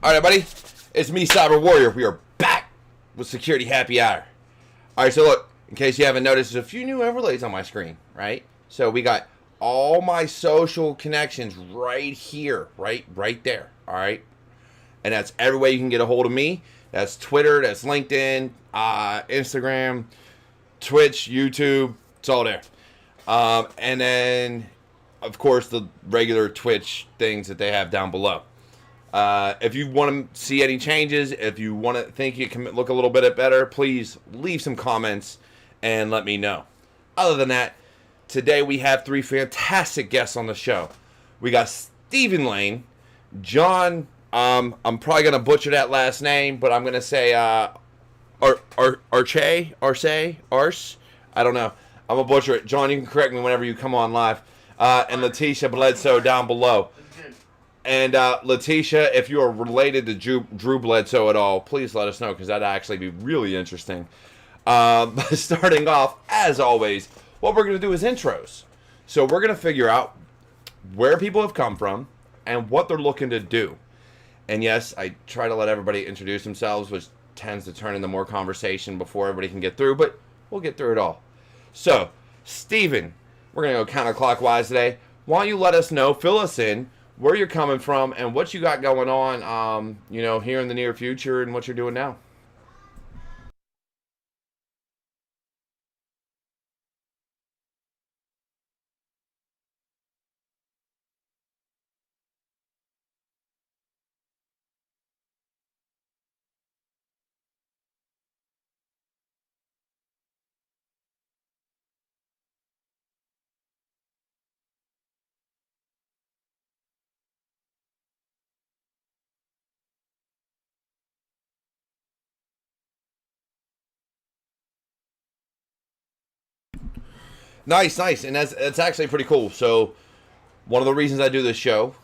All right, buddy. It's me, Cyber Warrior. We are back with Security Happy Hour. All right, so look, in case you haven't noticed, there's a few new overlays on my screen, right? So we got all my social connections right here, right there, all right? And that's every way you can get a hold of me. That's Twitter, that's LinkedIn, Instagram, Twitch, YouTube. It's all there. And then, of course, the regular Twitch things that they have down below. If you want to see any changes, if you want to think you can look a little bit better, please leave some comments and let me know. Other than that, today we have three fantastic guests on the show. We got Stephen Lane, John, I'm probably going to butcher that last name, but I'm going to say Arce. I don't know. I'm going to butcher it. John, you can correct me whenever you come on live. And Leticia Bledsoe down below. And Letitia, if you are related to Drew Bledsoe at all, please let us know, because that'd actually be really interesting. But starting off, as always, what we're going to do is intros. So we're going to figure out where people have come from and what they're looking to do. And yes, I try to let everybody introduce themselves, which tends to turn into more conversation before everybody can get through, but we'll get through it all. So, Steven, we're going to go counterclockwise today. Why don't you let us know, fill us in, where you're coming from and what you got going on, here in the near future and what you're doing now. Nice. And that's actually pretty cool. So one of the reasons I do this show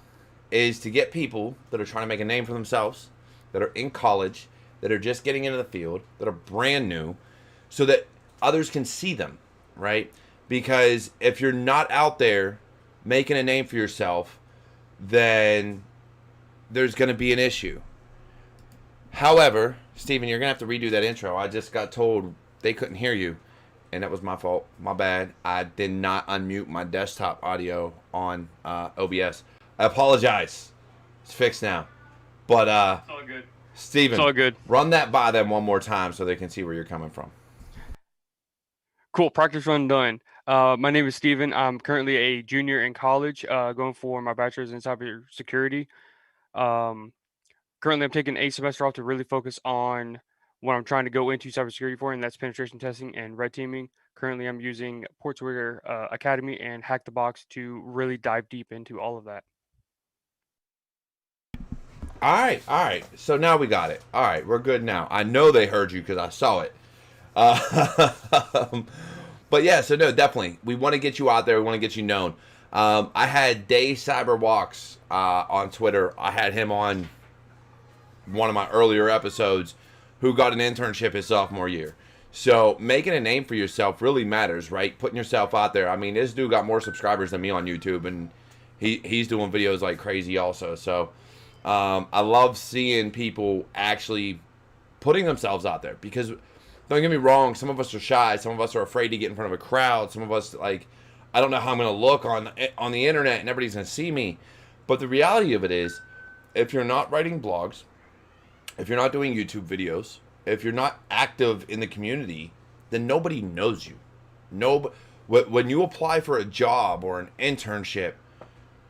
is to get people that are trying to make a name for themselves, that are in college, that are just getting into the field, that are brand new, so that others can see them, right? Because if you're not out there making a name for yourself, then there's going to be an issue. However, Steven, you're going to have to redo that intro. I just got told they couldn't hear you, and that was my fault. My bad. I did not unmute my desktop audio on OBS. I apologize. It's fixed now. But it's all good. Steven, it's all good. Run that by them one more time so they can see where you're coming from. Cool. Practice run done. My name is Steven. I'm currently a junior in college, going for my bachelor's in cybersecurity. Currently, I'm taking a semester off to really focus on what I'm trying to go into cybersecurity for, and that's penetration testing and red teaming. Currently, I'm using Portswigger Academy and Hack the Box to really dive deep into all of that. All right. So now we got it. All right, we're good now. I know they heard you because I saw it. But yeah, so no, definitely. We want to get you out there. We want to get you known. I had Day Cyberwalks on Twitter. I had him on one of my earlier episodes, who got an internship his sophomore year. So making a name for yourself really matters, right? Putting yourself out there. I mean, this dude got more subscribers than me on YouTube, and he's doing videos like crazy also. So I love seeing people actually putting themselves out there, because don't get me wrong, some of us are shy, some of us are afraid to get in front of a crowd, some of us, like, I don't know how I'm going to look on the internet and everybody's going to see me. But the reality of it is, if you're not writing blogs, if you're not doing YouTube videos, if you're not active in the community, then nobody knows you. When you apply for a job or an internship,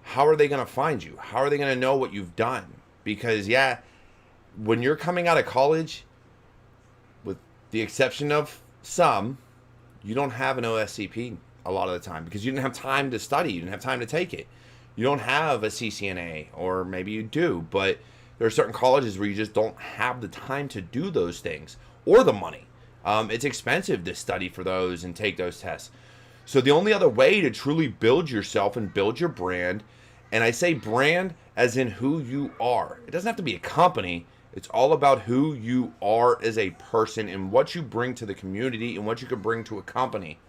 how are they going to find you? How are they going to know what you've done? Because, yeah, when you're coming out of college, with the exception of some, you don't have an OSCP a lot of the time, because you didn't have time to study. You didn't have time to take it. You don't have a CCNA, or maybe you do, but there are certain colleges where you just don't have the time to do those things, or the money. It's expensive to study for those and take those tests. So the only other way to truly build yourself and build your brand, and I say brand as in who you are. It doesn't have to be a company. It's all about who you are as a person and what you bring to the community and what you can bring to a company.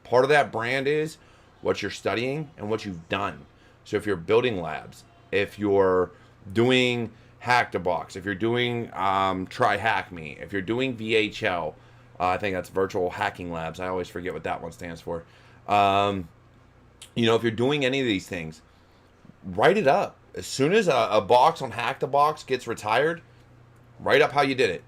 Part of that brand is what you're studying and what you've done. So if you're building labs, if you're doing Hack the Box, if you're doing Try Hack Me, if you're doing VHL, I think that's Virtual Hacking Labs. I always forget what that one stands for. You know, if you're doing any of these things, write it up. As soon as a box on Hack the Box gets retired, write up how you did it.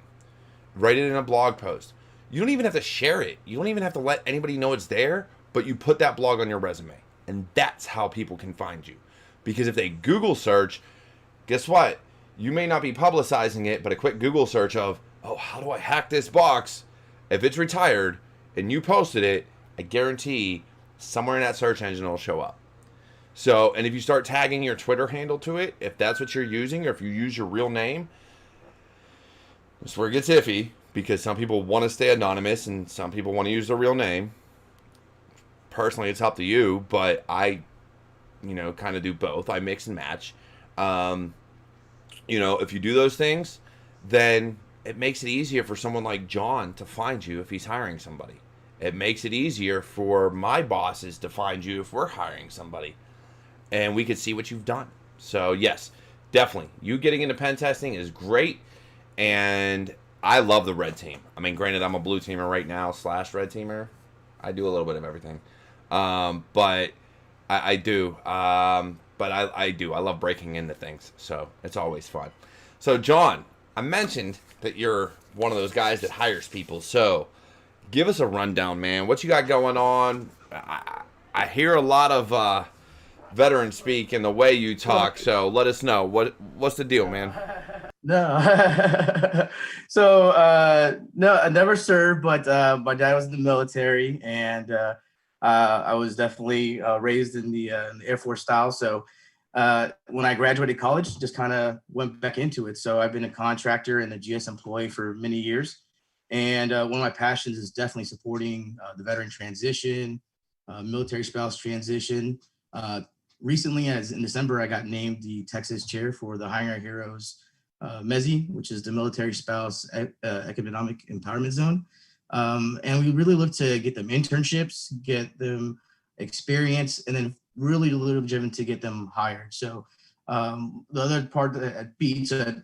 Write it in a blog post. You don't even have to share it. You don't even have to let anybody know it's there, but you put that blog on your resume. And that's how people can find you. Because if they Google search, guess what? You may not be publicizing it, but a quick Google search of, oh, how do I hack this box? If it's retired and you posted it, I guarantee somewhere in that search engine it'll show up. So, and if you start tagging your Twitter handle to it, if that's what you're using, or if you use your real name, that's where it gets iffy, because some people want to stay anonymous and some people want to use their real name. Personally, it's up to you, but I, kind of do both. I mix and match. If you do those things, then it makes it easier for someone like John to find you if he's hiring somebody. It makes it easier for my bosses to find you if we're hiring somebody. And we could see what you've done. So, yes, definitely. You getting into pen testing is great. And I love the red team. I mean, granted, I'm a blue teamer right now / red teamer. I do a little bit of everything. But I do. I do. I love breaking into things. So it's always fun. So, John, I mentioned that you're one of those guys that hires people. So give us a rundown, man. What you got going on? I hear a lot of veteran speak in the way you talk. So let us know. What's the deal, man? No. No, I never served, but my dad was in the military, and I was definitely raised in the Air Force style. So when I graduated college, just kind of went back into it. So I've been a contractor and a GS employee for many years. And one of my passions is definitely supporting the veteran transition, military spouse transition. Recently, as in December, I got named the Texas chair for the Hiring Our Heroes MESI, which is the Military Spouse Economic Empowerment Zone. And we really look to get them internships, get them experience, and then really driven to get them hired. So the other part at Beat, so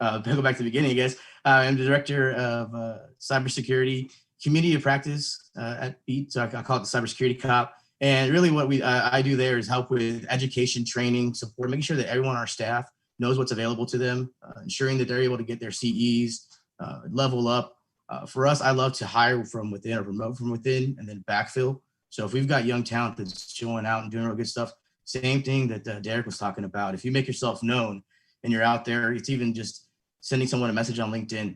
go back to the beginning, I guess, I'm the director of cybersecurity community of practice at Beat. So I call it the cybersecurity cop. And really what I do there is help with education, training, support, making sure that everyone on our staff knows what's available to them, ensuring that they're able to get their CEs, level up. For us, I love to hire from within or promote from within and then backfill. So if we've got young talent that's showing out and doing real good stuff, same thing that Derek was talking about. If you make yourself known and you're out there, it's even just sending someone a message on LinkedIn.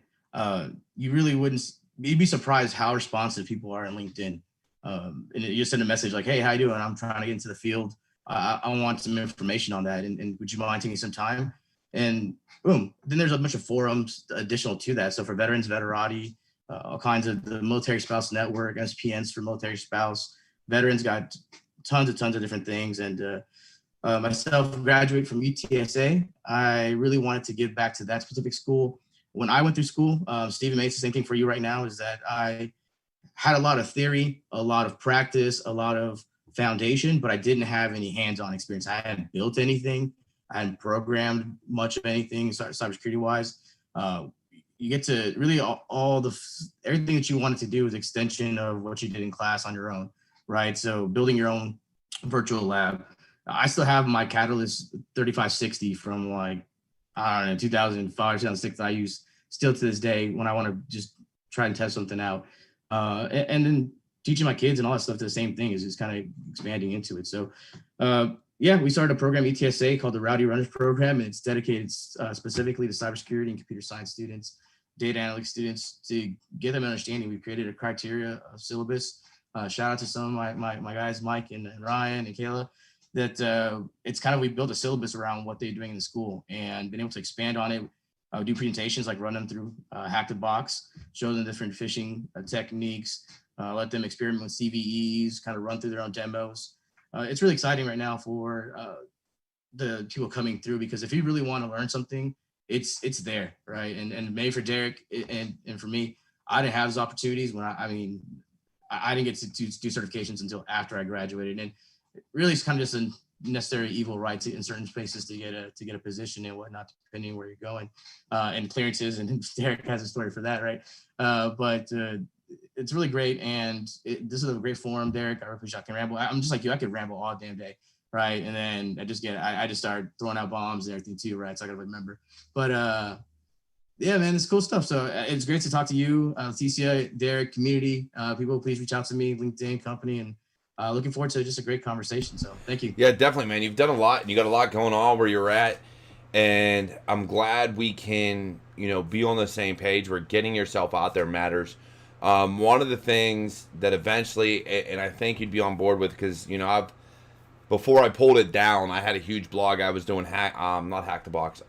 You'd be surprised how responsive people are on LinkedIn. And you send a message like, hey, how you doing? I'm trying to get into the field. I want some information on that. And would you mind taking some time? And boom, then there's a bunch of forums additional to that. So for veterans, Veterati, all kinds of the Military Spouse Network, SPNs for military spouse. Veterans got tons of different things. And myself, graduate from UTSA. I really wanted to give back to that specific school. When I went through school, Stephen Mates, the same thing for you right now, is that I had a lot of theory, a lot of practice, a lot of foundation, but I didn't have any hands-on experience. I hadn't built anything. I hadn't programmed much of anything cybersecurity wise. You get to really everything that you wanted to do is extension of what you did in class on your own, right? So building your own virtual lab. I still have my Catalyst 3560 from 2005, 2006 that I use still to this day when I want to just try and test something out. And then teaching my kids and all that stuff, the same thing is just kind of expanding into it. So we started a program ETSA called the Rowdy Runners Program, and it's dedicated specifically to cybersecurity and computer science students, data analytics students, to get them an understanding. We've created a criteria, a syllabus. Shout out to some of my guys, Mike and Ryan and Kayla, that it's kind of, we built a syllabus around what they're doing in the school and been able to expand on it. Do presentations, like run them through Hack the Box, show them different phishing techniques, let them experiment with CVEs, kind of run through their own demos. It's really exciting right now for the people coming through, because if you really want to learn something, it's there, right? And maybe for Derek and for me, I didn't have those opportunities when I didn't get to do certifications until after I graduated. And really it's kind of just necessary evil, right, to in certain spaces to get a position and whatnot, depending where you're going, and clearances. And Derek has a story for that, right? But it's really great, and this is a great forum, Derek. I appreciate I can ramble. I'm just like you. I could ramble all damn day, right? And then I just start throwing out bombs and everything too, right? So I gotta remember. But yeah, man, it's cool stuff. So it's great to talk to you, Leticia, Derek, community. People, please reach out to me, LinkedIn company, and looking forward to just a great conversation. So thank you. Yeah, definitely, man. You've done a lot, and you got a lot going on where you're at, and I'm glad we can, be on the same page. Where getting yourself out there matters. One of the things that eventually, and I think you'd be on board with, because before I pulled it down, I had a huge blog I was doing not hack the box,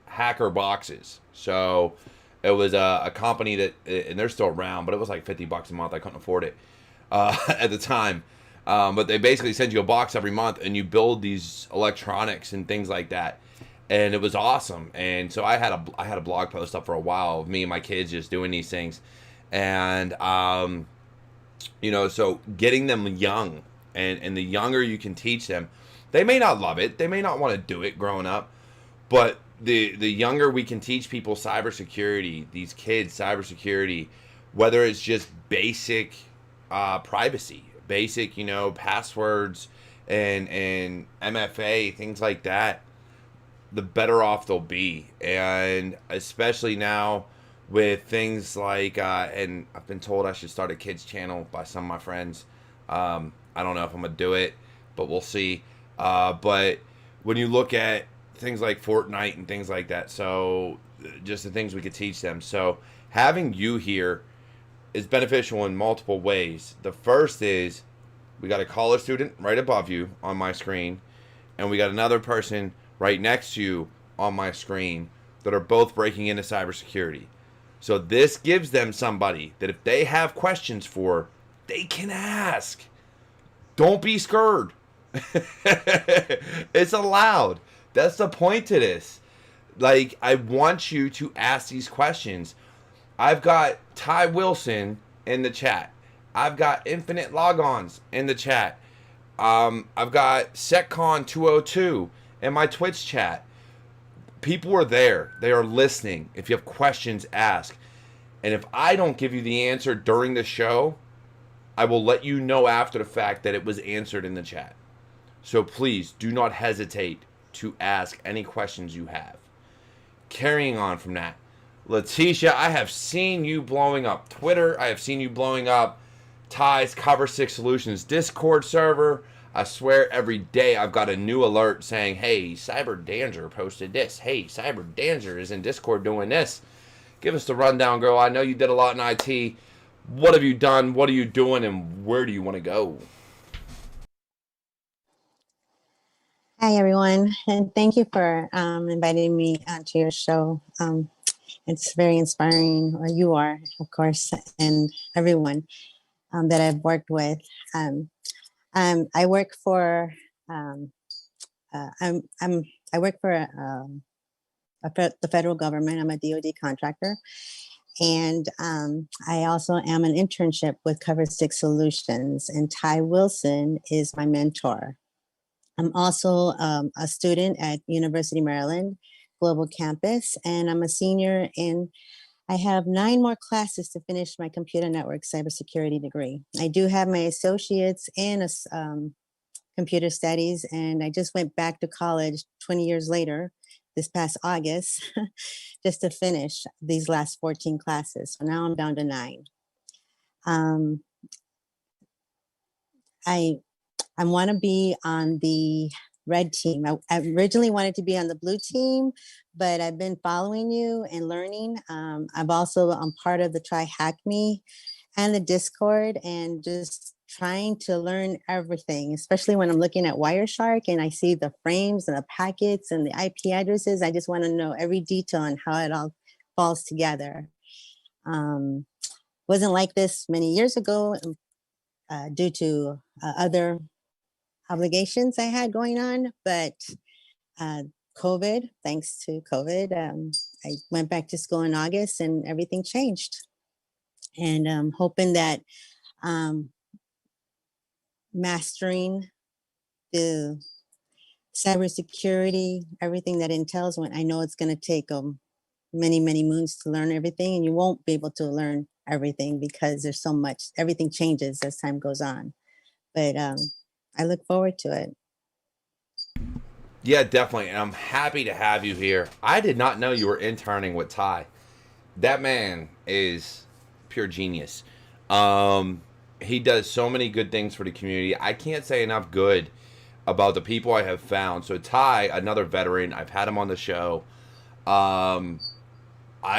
hacker boxes. So it was a company that, and they're still around, but it was like $50 a month. I couldn't afford it at the time. But they basically send you a box every month, and you build these electronics and things like that. And it was awesome. And so I had a blog post up for a while of me and my kids just doing these things. And so getting them young, and the younger you can teach them, they may not love it, they may not want to do it growing up, but the younger we can teach people cybersecurity, these kids cybersecurity, whether it's just basic privacy, basic passwords and MFA, things like that, the better off they'll be. And especially now with things like and I've been told I should start a kids channel by some of my friends. I don't know if I'm gonna do it, but we'll see. But when you look at things like Fortnite and things like that, so just the things we could teach them. So having you here is beneficial in multiple ways. The first is we got a college student right above you on my screen, and we got another person right next to you on my screen that are both breaking into cybersecurity. So this gives them somebody that if they have questions for, they can ask. Don't be scared. It's allowed. That's the point to this. Like, I want you to ask these questions. I've got Ty Wilson in the chat. I've got Infinite Logons in the chat. I've got SecCon 202 in my Twitch chat. People are there. They are listening. If you have questions, ask. And if I don't give you the answer during the show, I will let you know after the fact that it was answered in the chat. So please do not hesitate to ask any questions you have. Carrying on from that, Letitia, I have seen you blowing up Twitter. I have seen you blowing up Ty's Cover 6 Solutions Discord server. I swear every day I've got a new alert saying, hey, Cyber Danger posted this. Hey, Cyber Danger is in Discord doing this. Give us the rundown, girl. I know you did a lot in IT. What have you done? What are you doing? And where do you want to go? Hi, everyone. And thank you for inviting me onto your show. It's very inspiring. You are, of course, and everyone that I've worked with. I work for I work for the federal government. I'm a DoD contractor, and I also am an internship with Cover 6 Solutions. And Ty Wilson is my mentor. I'm also a student at University of Maryland Global Campus, and I'm a senior in. I have 9 more classes to finish my computer network cybersecurity degree. I do have my associates in computer studies, and I just went back to college 20 years later, this past August, just to finish these last 14 classes. So now I'm down to 9. I want to be on the red team. I originally wanted to be on the blue team, but I've been following you and learning. I'm part of the Try Hack Me and the Discord, and just trying to learn everything, especially when I'm looking at Wireshark and I see the frames and the packets and the IP addresses. I just want to know every detail on how it all falls together. Wasn't like this many years ago due to other obligations I had going on, but COVID, thanks to COVID, I went back to school in August and everything changed. And I'm hoping that mastering the cybersecurity, everything that entails. When I know it's going to take many, many moons to learn everything, and you won't be able to learn everything because there's so much. Everything changes as time goes on. But I look forward to it. Yeah, definitely. And I'm happy to have you here. I did not know you were interning with Ty. That man is pure genius. He does so many good things for the community. I can't say enough good about the people I have found. So Ty, another veteran, I've had him on the show. I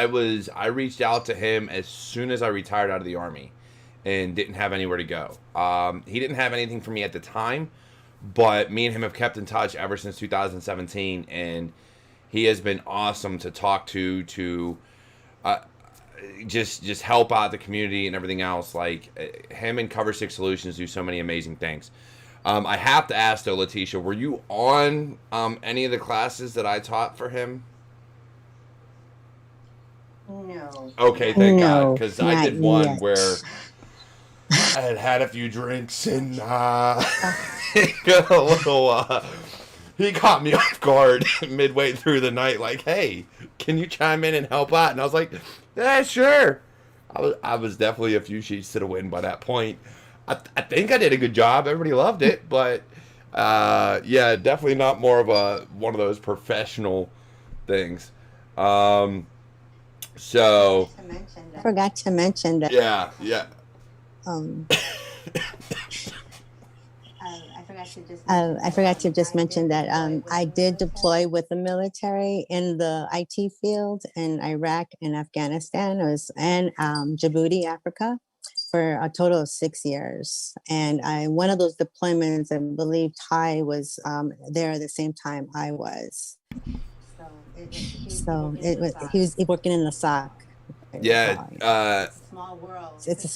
reached out to him as soon as I retired out of the Army and didn't have anywhere to go. He didn't have anything for me at the time, but me and him have kept in touch ever since 2017, and he has been awesome to talk to just help out the community and everything else. Like, him and Cover 6 Solutions do so many amazing things. I have to ask though, Letitia, were you on any of the classes that I taught for him? No. Okay, thank God, No, because I not did one yet. where I had a few drinks and he got a little, he caught me off guard midway through the night, like, hey, can you chime in and help out? And I was like, yeah, sure. I was definitely a few sheets to the wind by that point. I think I did a good job. Everybody loved it, but yeah, definitely not more of one of those professional things. So I forgot to mention that. yeah. I forgot to just mention that I did deploy with the military in the IT field in Iraq and Afghanistan, and Djibouti, Africa, for a total of 6 years. And one of those deployments, I believe Ty was there at the same time I was. So he was working in the SOC. Yeah. It's a small world. It's a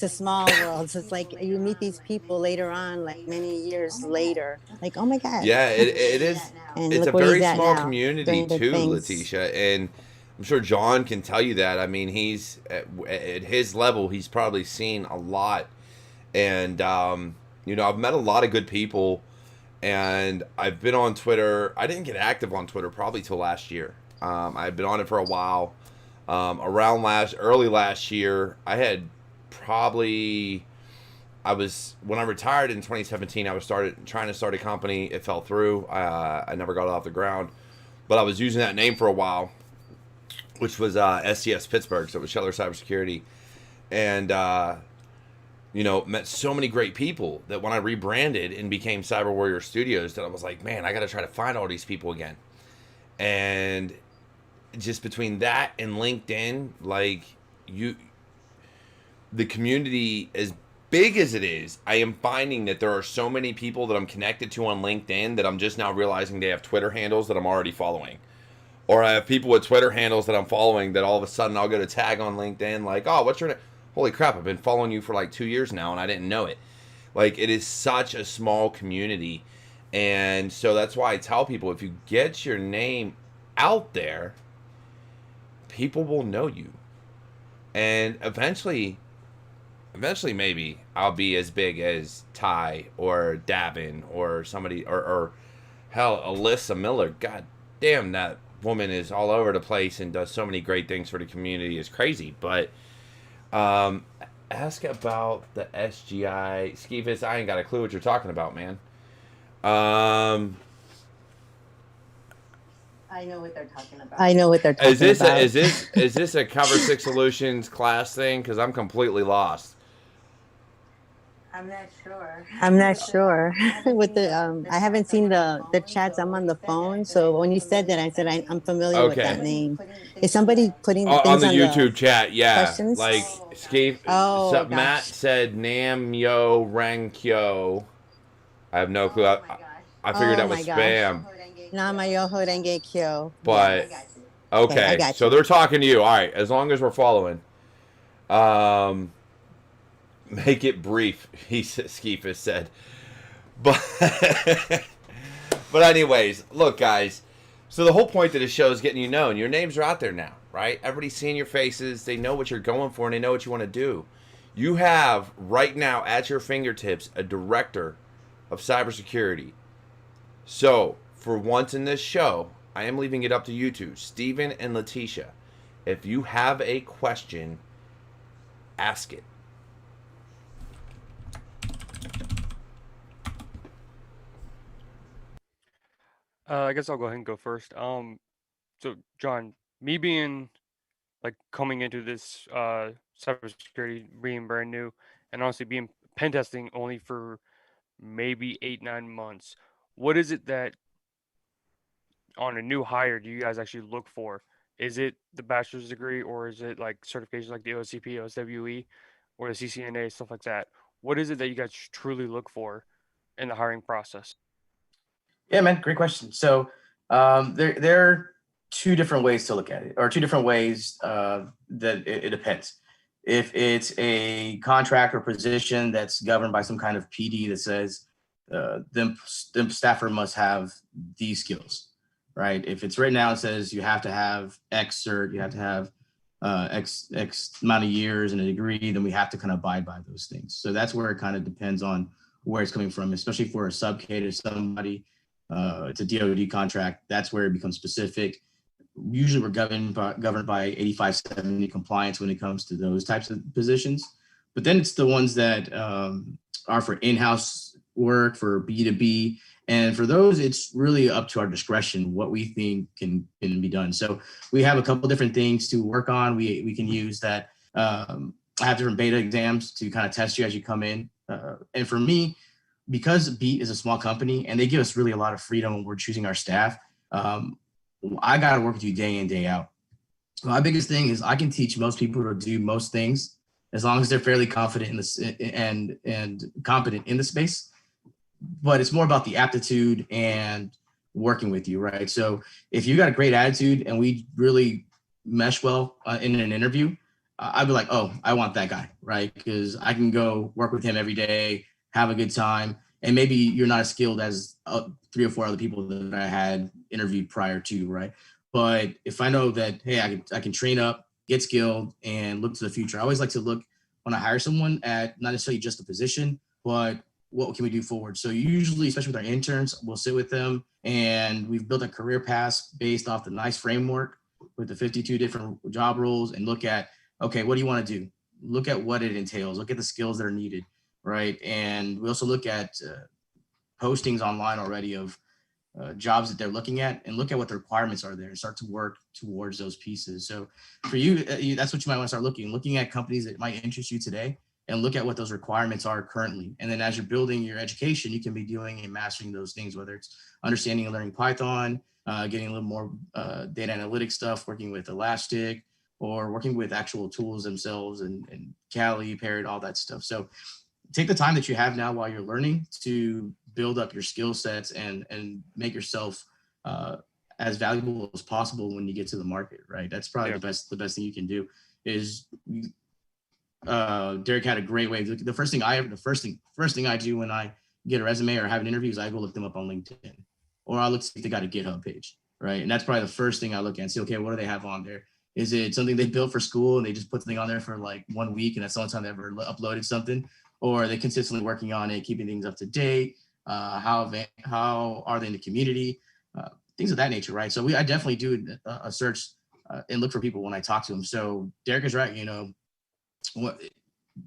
small world. So it's like you meet these people later on, like many years later. Like, oh my God. Yeah, it is. And It's a look where very he's at small now, community doing good too, things. Letitia, and I'm sure John can tell you that. I mean, he's at his level, he's probably seen a lot, and I've met a lot of good people, and I've been on Twitter. I didn't get active on Twitter probably till last year. I've been on it for a while. Early last year, when I retired in 2017, I was trying to start a company. It fell through. I never got it off the ground, but I was using that name for a while, which was SCS Pittsburgh, so it was Scheller Cybersecurity, and met so many great people that when I rebranded and became CyberWarriorStudios, that I was like, man, I got to try to find all these people again, and just between that and LinkedIn, like the community, as big as it is, I am finding that there are so many people that I'm connected to on LinkedIn that I'm just now realizing they have Twitter handles that I'm already following. Or I have people with Twitter handles that I'm following that all of a sudden I'll get a tag on LinkedIn like, oh, what's your name? Holy crap, I've been following you for like 2 years now and I didn't know it. Like, it is such a small community. And so that's why I tell people, if you get your name out there, people will know you. And eventually maybe I'll be as big as Ty or Davin or somebody, or hell, Alyssa Miller. God damn, that woman is all over the place and does so many great things for the community. It's crazy. But ask about the SGI. Skeefus, I ain't got a clue what you're talking about, man. I know what they're talking about. Is this a Cover 6 Solutions class thing? Because I'm completely lost. I'm not sure. With the I haven't seen the chats. I'm on the phone, so when you said that, I said I'm familiar with that name. Is somebody putting things on the YouTube chat? Yeah, questions? like Skeef. Matt said Nam Yo Rankyo. I have no clue. I figured that was spam. Namayoho Renge Kyo. But okay, so they're talking to you. All right, as long as we're following. Make it brief, Skeef has said. But anyways, look, guys. So the whole point of the show is getting you known. Your names are out there now, right? Everybody's seeing your faces. They know what you're going for, and they know what you want to do. You have right now at your fingertips a director of cybersecurity. So, for once in this show, I am leaving it up to you two, Steven and Letitia. If you have a question, ask it. I guess I'll go ahead and go first. So John, me being like coming into this cybersecurity being brand new, and honestly being pen testing only for maybe 8-9 months, what is it that on a new hire do you guys actually look for? Is it the bachelor's degree, or is it like certifications like the OCP, OSWE, or the CCNA, stuff like that? What is it that you guys truly look for in the hiring process? Yeah, man, great question. So there are two different ways to look at it, or two different ways that it depends. If it's a contract or position that's governed by some kind of PD that says them staffer must have these skills, right? If it's written out, it says you have to have X cert, you have to have X amount of years and a degree, then we have to kind of abide by those things. So that's where it kind of depends on where it's coming from, especially for a sub-K to somebody. It's a DoD contract. That's where it becomes specific. Usually we're governed by 8570 compliance when it comes to those types of positions. But then it's the ones that are for in-house work, for B2B. And for those, it's really up to our discretion what we think can be done. So we have a couple different things to work on. We can use that. I have different beta exams to kind of test you as you come in. And for me, because Beat is a small company and they give us really a lot of freedom when we're choosing our staff, I got to work with you day in, day out. My biggest thing is I can teach most people to do most things as long as they're fairly confident in this and competent in the space. But it's more about the aptitude and working with you, right? So if you got a great attitude and we really mesh well in an interview, I'd be like, oh, I want that guy, right? Because I can go work with him every day, have a good time. And maybe you're not as skilled as 3 or 4 other people that I had interviewed prior to, right? But if I know that, hey, I can train up, get skilled, and look to the future. I always like to look when I hire someone at not necessarily just the position, but what can we do forward? So usually, especially with our interns, we'll sit with them and we've built a career path based off the NICE framework with the 52 different job roles and look at, okay, what do you want to do? Look at what it entails. Look at the skills that are needed, right? And we also look at postings online already of jobs that they're looking at and look at what the requirements are there and start to work towards those pieces. So for you, that's what you might want to start looking at companies that might interest you today and look at what those requirements are currently. And then as you're building your education, you can be doing and mastering those things, whether it's understanding and learning Python, getting a little more data analytics stuff, working with Elastic, or working with actual tools themselves and Kali, Parrot, all that stuff. So take the time that you have now while you're learning to build up your skill sets and make yourself as valuable as possible when you get to the market, right? That's probably the best thing you can do is Derek had a great way. The first thing I do when I get a resume or have an interview is I go look them up on LinkedIn, or I'll look see if they got a GitHub page, right? And that's probably the first thing I look at and say, okay, what do they have on there? Is it something they built for school and they just put something on there for like 1 week and that's the only time they ever uploaded something? Or are they consistently working on it, keeping things up to date? How are they in the community? Things of that nature, right? So I definitely do a search and look for people when I talk to them. So Derek is right,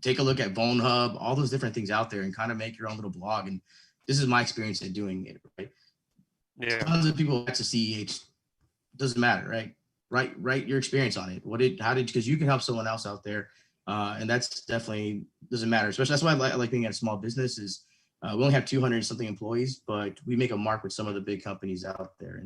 take a look at Bone Hub, all those different things out there and kind of make your own little blog. And this is my experience in doing it, right? Yeah. Tons of people back to CEH, doesn't matter, right? Write your experience on it. Because you can help someone else out there. And that's definitely doesn't matter. Especially that's why I like being at a small business is we only have 200 something employees, but we make a mark with some of the big companies out there.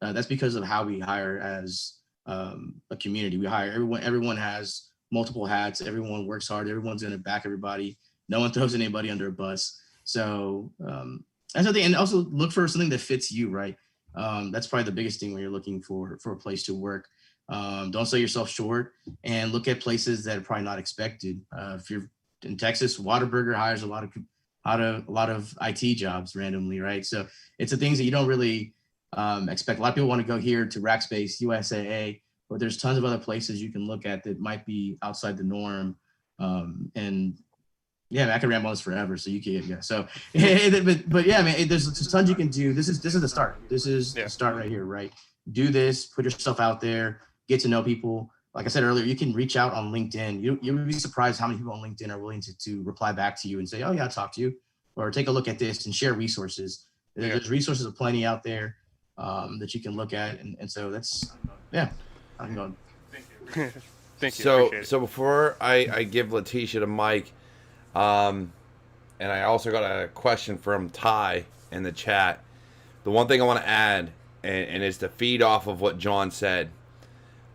And that's because of how we hire as a community. We hire everyone has multiple hats. Everyone works hard. Everyone's going to back everybody. No one throws anybody under a bus. So that's the thing. And also look for something that fits you, right? That's probably the biggest thing when you're looking for a place to work. Don't sell yourself short and look at places that are probably not expected. If you're in Texas, Whataburger hires a lot of IT jobs randomly, right? So it's the things that you don't really expect. A lot of people want to go here to Rackspace, USAA, but there's tons of other places you can look at that might be outside the norm. And Yeah, man, I can ramble on this forever, so you can. Yeah. So, but yeah, man, there's tons you can do. This is the start. This is the start right here, right? Do this. Put yourself out there. Get to know people. Like I said earlier, you can reach out on LinkedIn. You would be surprised how many people on LinkedIn are willing to reply back to you and say, "Oh yeah, I'll talk to you," or take a look at this and share resources. There's resources aplenty out there that you can look at, and so that's I'm going. Thank you. Thank you. So before I give Letitia the mic, and I also got a question from Ty in the chat. The one thing I want to add, and is to feed off of what John said.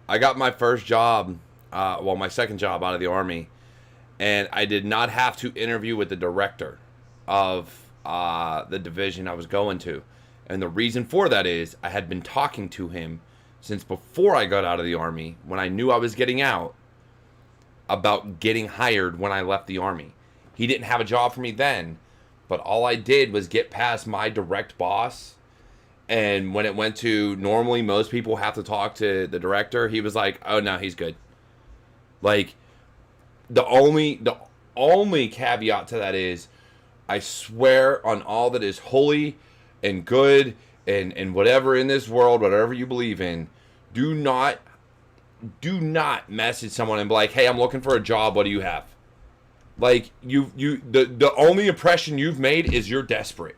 I got my first job, my second job out of the Army, and I did not have to interview with the director of the division I was going to. And the reason for that is I had been talking to him since before I got out of the Army, when I knew I was getting out, about getting hired when I left the Army. He didn't have a job for me then, but all I did was get past my direct boss. And when it went to, normally most people have to talk to the director, he was like, "Oh no, he's good." Like, the only caveat to that is, I swear on all that is holy and good and whatever in this world, whatever you believe in, do not message someone and be like, "Hey, I'm looking for a job. What do you have?" Like, the only impression you've made is you're desperate.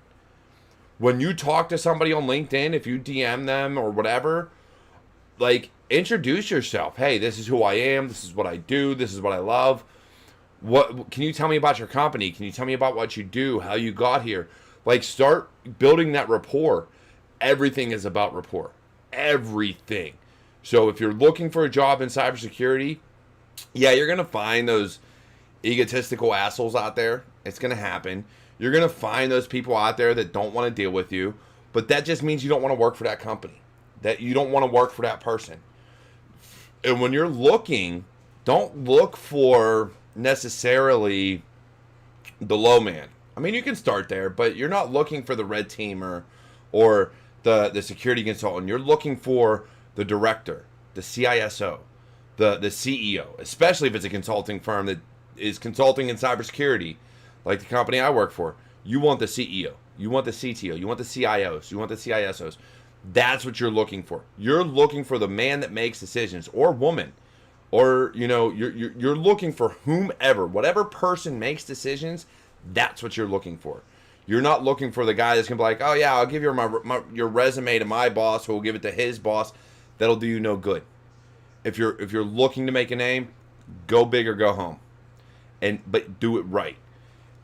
When you talk to somebody on LinkedIn, if you DM them or whatever, like, introduce yourself. "Hey, this is who I am. This is what I do. This is what I love. What can you tell me about your company? Can you tell me about what you do, how you got here?" Like, start building that rapport. Everything is about rapport. Everything. So if you're looking for a job in cybersecurity, yeah, you're going to find those egotistical assholes out there. It's going to happen. You're going to find those people out there that don't want to deal with you. But that just means you don't want to work for that company. That you don't want to work for that person. And when you're looking, don't look for necessarily the low man. I mean, you can start there, but you're not looking for the red teamer or the security consultant. You're looking for the director, the CISO, the CEO, especially if it's a consulting firm that is consulting in cybersecurity, like the company I work for. You want the CEO, you want the CTO, you want the CIOs, you want the CISOs. That's what you're looking for. You're looking for the man that makes decisions, or woman, or you're looking for whomever, whatever person makes decisions. That's what you're looking for. You're not looking for the guy that's gonna be like, "Oh yeah, I'll give your resume to my boss, who will give it to his boss." That'll do you no good. If you're looking to make a name, go big or go home, but do it right.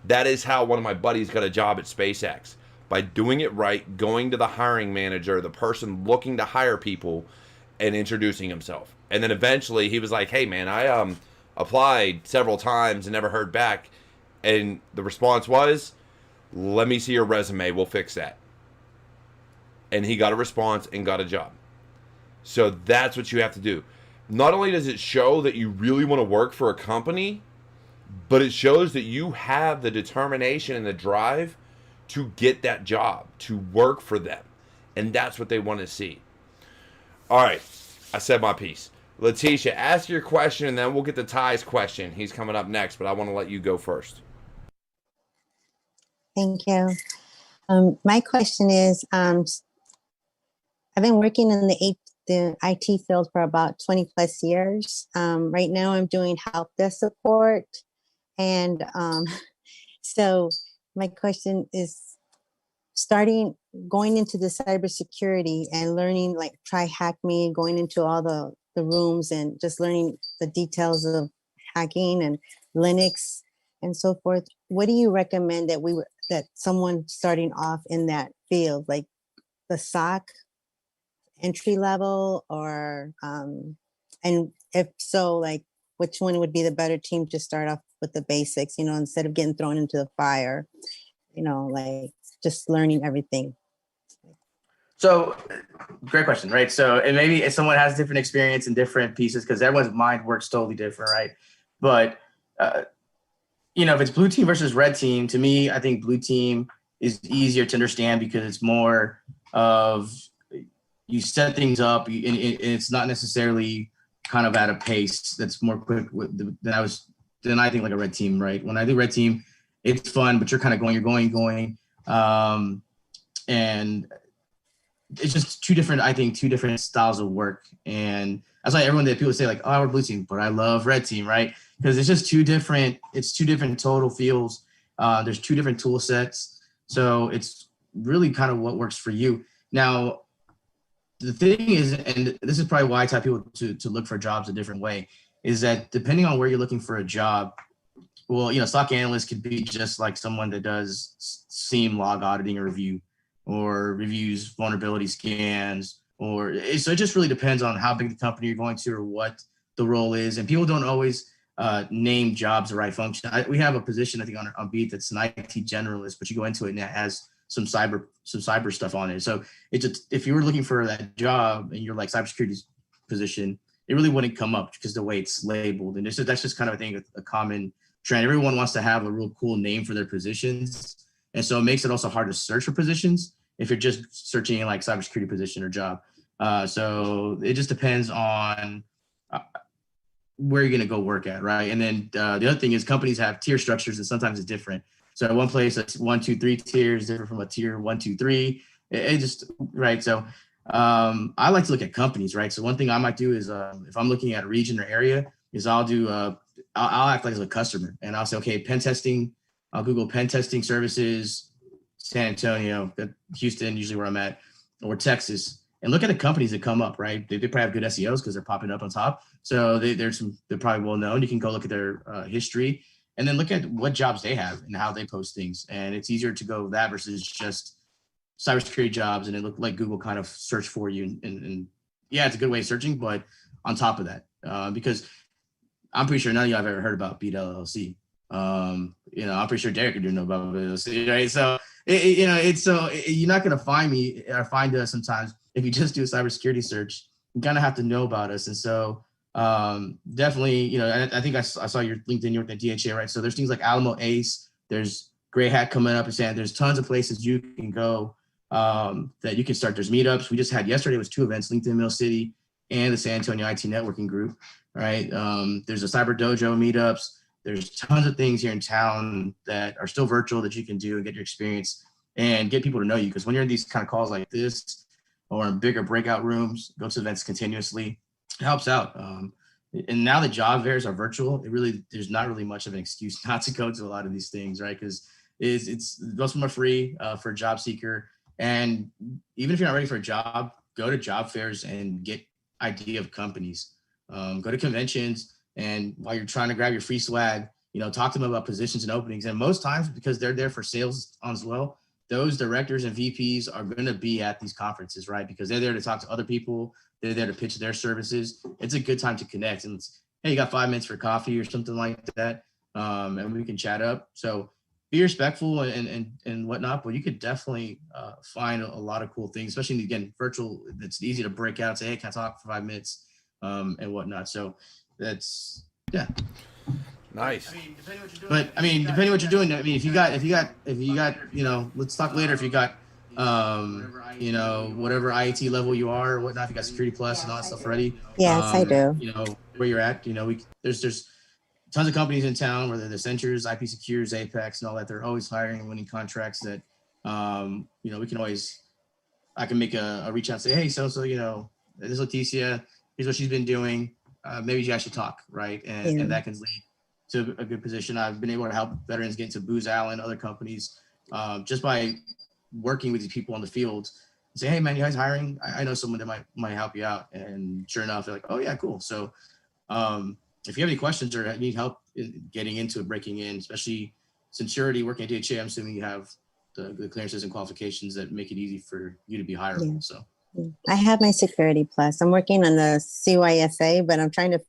That is how one of my buddies got a job at SpaceX, by doing it right, going to the hiring manager, the person looking to hire people, and introducing himself. And then eventually he was like, "Hey man, I applied several times and never heard back." And the response was, "Let me see your resume. We'll fix that." And he got a response and got a job. So that's what you have to do. Not only does it show that you really want to work for a company, but it shows that you have the determination and the drive to get that job, to work for them. And that's what they want to see. All right. I said my piece. Letitia, ask your question, and then we'll get to Ty's question. He's coming up next, but I want to let you go first. Thank you. My question is, I've been working in the IT field for about 20 plus years. Right now I'm doing help desk support. And so my question is, going into the cybersecurity and learning, like, try hack me, going into all the rooms and just learning the details of hacking and Linux and so forth. What do you recommend that someone starting off in that field, like the SOC entry level, or and if so, like, which one would be the better team to start off with the basics, instead of getting thrown into the fire, like just learning everything? So, great question, right? So, and maybe if someone has different experience in different pieces, because everyone's mind works totally different, right? But if it's blue team versus red team, to me, I think blue team is easier to understand because it's more of, you set things up, and it's not necessarily kind of at a pace that's more quick than I was than I think like a red team, right? When I do red team, it's fun, but you're kind of going. And it's just two different styles of work. And that's why everyone that people say like, oh, I work blue team, but I love red team, right? Because it's just two different total feels. There's two different tool sets. So it's really kind of what works for you. Now, the thing is, and this is probably why I tell people to look for jobs a different way, is that depending on where you're looking for a job, well, stock analyst could be just like someone that does SIEM log auditing or review, or reviews vulnerability scans, so it just really depends on how big the company you're going to or what the role is. And people don't always name jobs the right function. We have a position, I think, on Beat that's an IT generalist, but you go into it and it has some cyber stuff on it. So it's just, if you were looking for that job and you're like cybersecurity position, it really wouldn't come up because the way it's labeled. And that's just kind of, I think, a common trend. Everyone wants to have a real cool name for their positions. And so it makes it also hard to search for positions if you're just searching in like cybersecurity position or job. So it just depends on where you're going to go work at, right? And then the other thing is companies have tier structures, and sometimes it's different. So at one place, it's 1, 2, 3 tiers, different from a tier 1, 2, 3. It just, right? So I like to look at companies, right? So one thing I might do is if I'm looking at a region or area, is I'll act like as a customer, and I'll say, okay, pen testing. I'll Google pen testing services, San Antonio, Houston, usually where I'm at, or Texas, and look at the companies that come up, right? They probably have good SEOs because they're popping up on top. So they're probably well known. You can go look at their history, and then look at what jobs they have and how they post things. And it's easier to go that versus just cybersecurity jobs, and it looked like Google kind of search for you. And yeah, it's a good way of searching, but on top of that, because I'm pretty sure none of you have ever heard about Beat LLC. I'm pretty sure Derek didn't know about LLC, right? So you're not gonna find me or find us sometimes if you just do a cybersecurity search. You kind of have to know about us, and so definitely, I think I saw your LinkedIn, you work at DHA, right? So there's things like Alamo Ace, there's Gray Hat coming up, and saying there's tons of places you can go that you can start. There's meetups. We just had yesterday was 2 events, LinkedIn Mill City and the San Antonio IT Networking Group, right? There's a Cyber Dojo meetups. There's tons of things here in town that are still virtual that you can do and get your experience and get people to know you. Because when you're in these kind of calls like this or in bigger breakout rooms, go to events continuously, it helps out. And now the job fairs are virtual. There's not really much of an excuse not to go to a lot of these things, right? Because it's most of them are free for a job seeker. And even if you're not ready for a job, go to job fairs and get idea of companies. Go to conventions, and while you're trying to grab your free swag, talk to them about positions and openings. And most times, because they're there for sales as well, those directors and VPs are going to be at these conferences, right? Because they're there to talk to other people. They're there to pitch their services. It's a good time to connect. And hey, you got 5 minutes for coffee or something like that, and we can chat up. So be respectful and whatnot, but you could definitely find a lot of cool things, especially, again, virtual. It's easy to break out and say, hey, can I talk for 5 minutes and whatnot. So that's, yeah. Nice. Depending what you're doing, if you got, let's talk later. If you got, whatever IAT level you are or whatnot, if you got Security Plus and all that stuff ready. Yes, I do. Where you're at, there's tons of companies in town, whether they're Centers, IP Secures, Apex, and all that. They're always hiring and winning contracts that, I can make a reach out and say, hey, so, this is Leticia, here's what she's been doing. Maybe you guys should talk, right? And that can lead to a good position. I've been able to help veterans get into Booz Allen, other companies, just by working with these people on the field. Say, hey man, you guys hiring? I know someone that might help you out. And sure enough, they're like, oh yeah, cool. So if you have any questions or need help getting into breaking in, especially since you're already working at DHA, I'm assuming you have the clearances and qualifications that make it easy for you to be hireable. Yeah. So I have my Security Plus. I'm working on the CYSA, but I'm trying to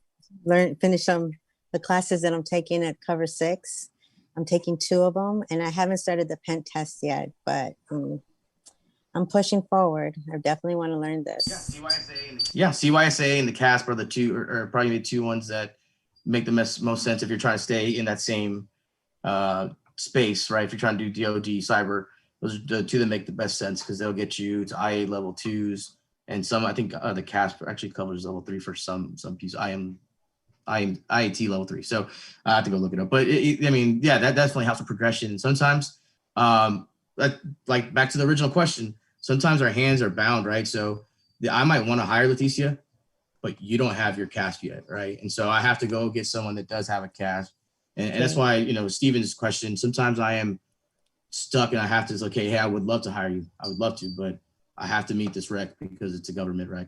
finish the classes that I'm taking at Cover 6. I'm taking 2 of them, and I haven't started the pen test yet, but I'm pushing forward. I definitely want to learn this. CYSA and the CASP are the two, or probably the 2 ones that make the most sense if you're trying to stay in that same space, right? If you're trying to do DoD, cyber, those are the 2 that make the best sense because they'll get you to IA level 2s, and some, I think the CASP actually covers level 3 for some piece. I am IAT level 3. So I have to go look it up. But I mean, yeah, that definitely helps with progression. Sometimes, like back to the original question, sometimes our hands are bound, right? So I might want to hire Leticia, but you don't have your cast yet, right? And so I have to go get someone that does have a cast. And that's why, Steven's question, sometimes I am stuck and I have to say, okay, hey, I would love to hire you. I would love to, but I have to meet this rec because it's a government rec,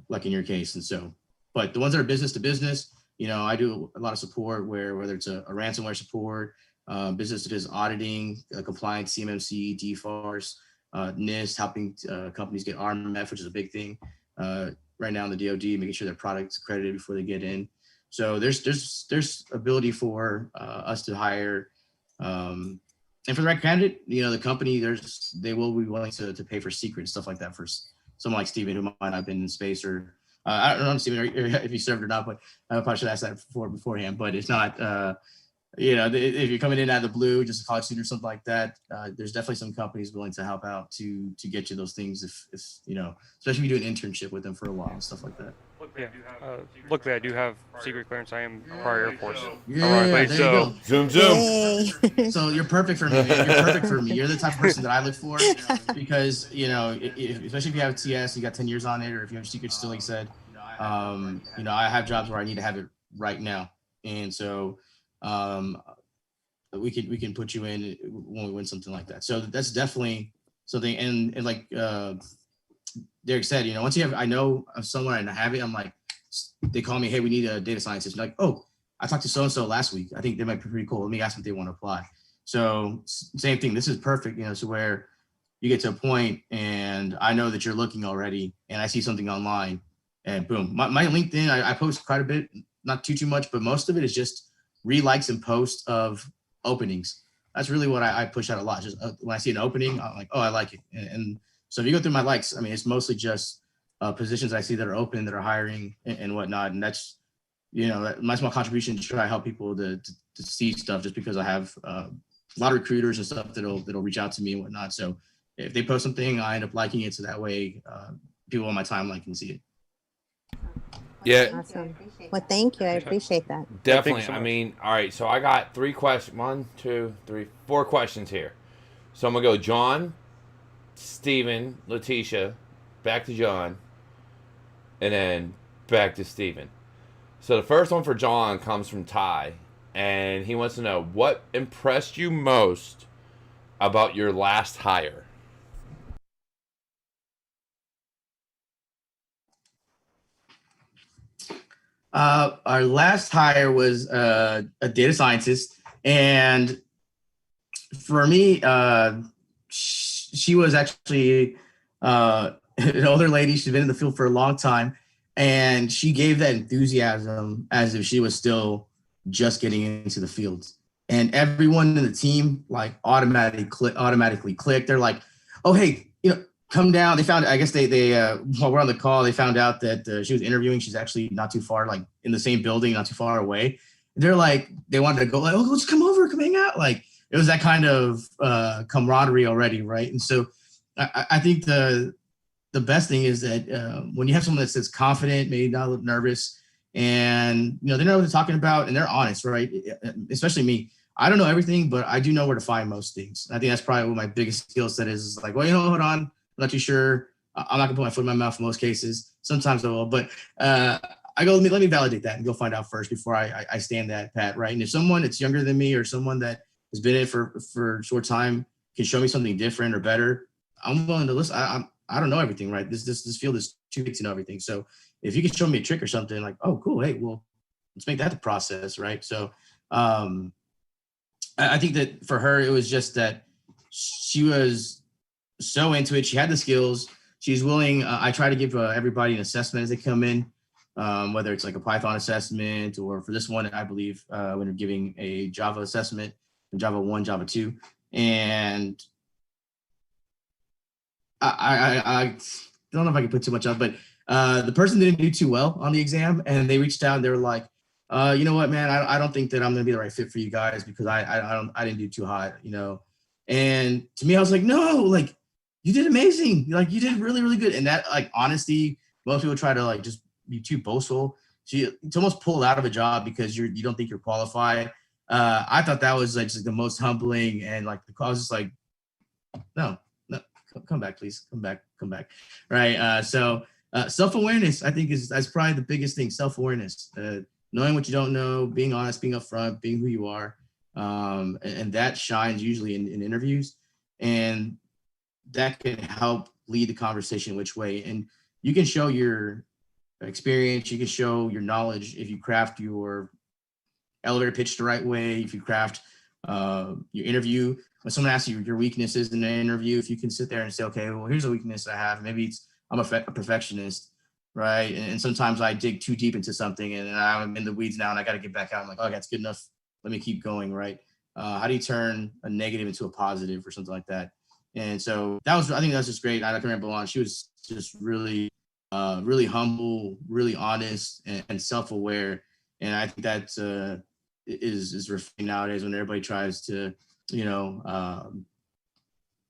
like in your case. And so, but the ones that are business to business, I do a lot of support whether it's a ransomware support, business to business auditing, compliance, CMMC, DFARS, NIST, helping companies get RMF, which is a big thing right now in the DoD, making sure their product's accredited before they get in. So there's ability for us to hire, and for the right candidate, the company they will be willing to pay for secret and stuff like that for someone like Steven who might not have been in space or I don't know, Steven, if you served or not, but I probably should ask that beforehand. But it's not. If you're coming in out of the blue, just a college student or something like that, there's definitely some companies willing to help out to get you those things if especially if you do an internship with them for a while and stuff like that. Yeah. Luckily, I do have secret clearance. I am prior Air Force. Yeah, there you go. Zoom. Yay. So you're perfect for me, man. You're perfect for me. You're the type of person that I look for because, especially if you have TS, you got 10 years on it, or if you have secret still, like you said, I have jobs where I need to have it right now. And so we can put you in when we win something like that. So that's definitely something. And like Derek said, once I know of someone and I have it, I'm like, they call me, hey, we need a data scientist. I'm like, oh, I talked to so-and-so last week. I think they might be pretty cool. Let me ask them if they want to apply. So same thing. This is perfect, so where you get to a point and I know that you're looking already and I see something online and boom, my LinkedIn, I post quite a bit, not too much, but most of it is just re-likes and posts of openings. That's really what I push out a lot. Just when I see an opening, I'm like, oh, I like it. And so if you go through my likes, I mean, it's mostly just positions I see that are open, that are hiring and whatnot. And that's, my small contribution to try to help people to see stuff just because I have a lot of recruiters and stuff that'll reach out to me and whatnot. So if they post something, I end up liking it. So that way people on my timeline can see it. Yeah. Awesome. Well, thank you. I appreciate that. Definitely. So I mean, all right. So I got 3 questions. 1, 2, 3, 4 questions here. So I'm going to go John, Steven, Letitia, back to John, and then back to Steven. So the first one for John comes from Ty, and he wants to know what impressed you most about your last hire. Our last hire was a data scientist, and for me, she was actually an older lady. She's been in the field for a long time, and she gave that enthusiasm as if she was still just getting into the field. And everyone in the team like automatically clicked. They're like, "Oh, hey, come down." They found, I guess they while we're on the call, they found out that she was interviewing. She's actually not too far, like in the same building, not too far away. They're like, they wanted to go like, "Oh, let's come over, come hang out." Like it was that kind of camaraderie already, right? And so I think the best thing is that when you have someone that's confident, maybe not a little nervous, and they know what they're talking about and they're honest, right? Especially me. I don't know everything, but I do know where to find most things. I think that's probably what my biggest skill set is like, well, hold on. I'm not too sure. I'm not gonna put my foot in my mouth in most cases. Sometimes I will, but I go, let me validate that and go find out first before I stand that pat, right? And if someone that's younger than me or someone that has been in it for a short time can show me something different or better, I'm willing to listen. I don't know everything, right? This field is too big to know everything. So if you can show me a trick or something like, oh, cool, hey, well, let's make that the process, right? So I think that for her, it was just that she was so into it. She had the skills. She's willing. I try to give everybody an assessment as they come in, whether it's like a Python assessment or for this one, I believe when we're giving a Java assessment, Java 1, Java 2. And I don't know if I can put too much up, but the person didn't do too well on the exam, and they reached out and they were like, you know what, man, I don't think that I'm gonna be the right fit for you guys because I didn't do too hot, And to me, I was like, no, like you did amazing, like you did really, really good. And that like honesty, most people try to like just be too boastful. it's almost pulled out of a job because you don't think you're qualified. I thought that was like just the most humbling, and like I was just like, no, come back, please, come back, right? So self-awareness, I think, that's probably the biggest thing. Self-awareness, knowing what you don't know, being honest, being upfront, being who you are, and that shines usually in interviews, and that can help lead the conversation which way. And you can show your experience, you can show your knowledge if you craft your elevator pitch the right way, if you craft your interview. When someone asks you your weaknesses in an interview, if you can sit there and say, okay, well, here's a weakness I have. Maybe it's I'm a perfectionist, right? And sometimes I dig too deep into something and I'm in the weeds now and I got to get back out. I'm like, okay, that's good enough. Let me keep going, right? How do you turn a negative into a positive or something like that? And so I think that was just great. I can remember Belon. She was just really, really humble, really honest, and self-aware. And I think that is reflected nowadays when everybody tries to,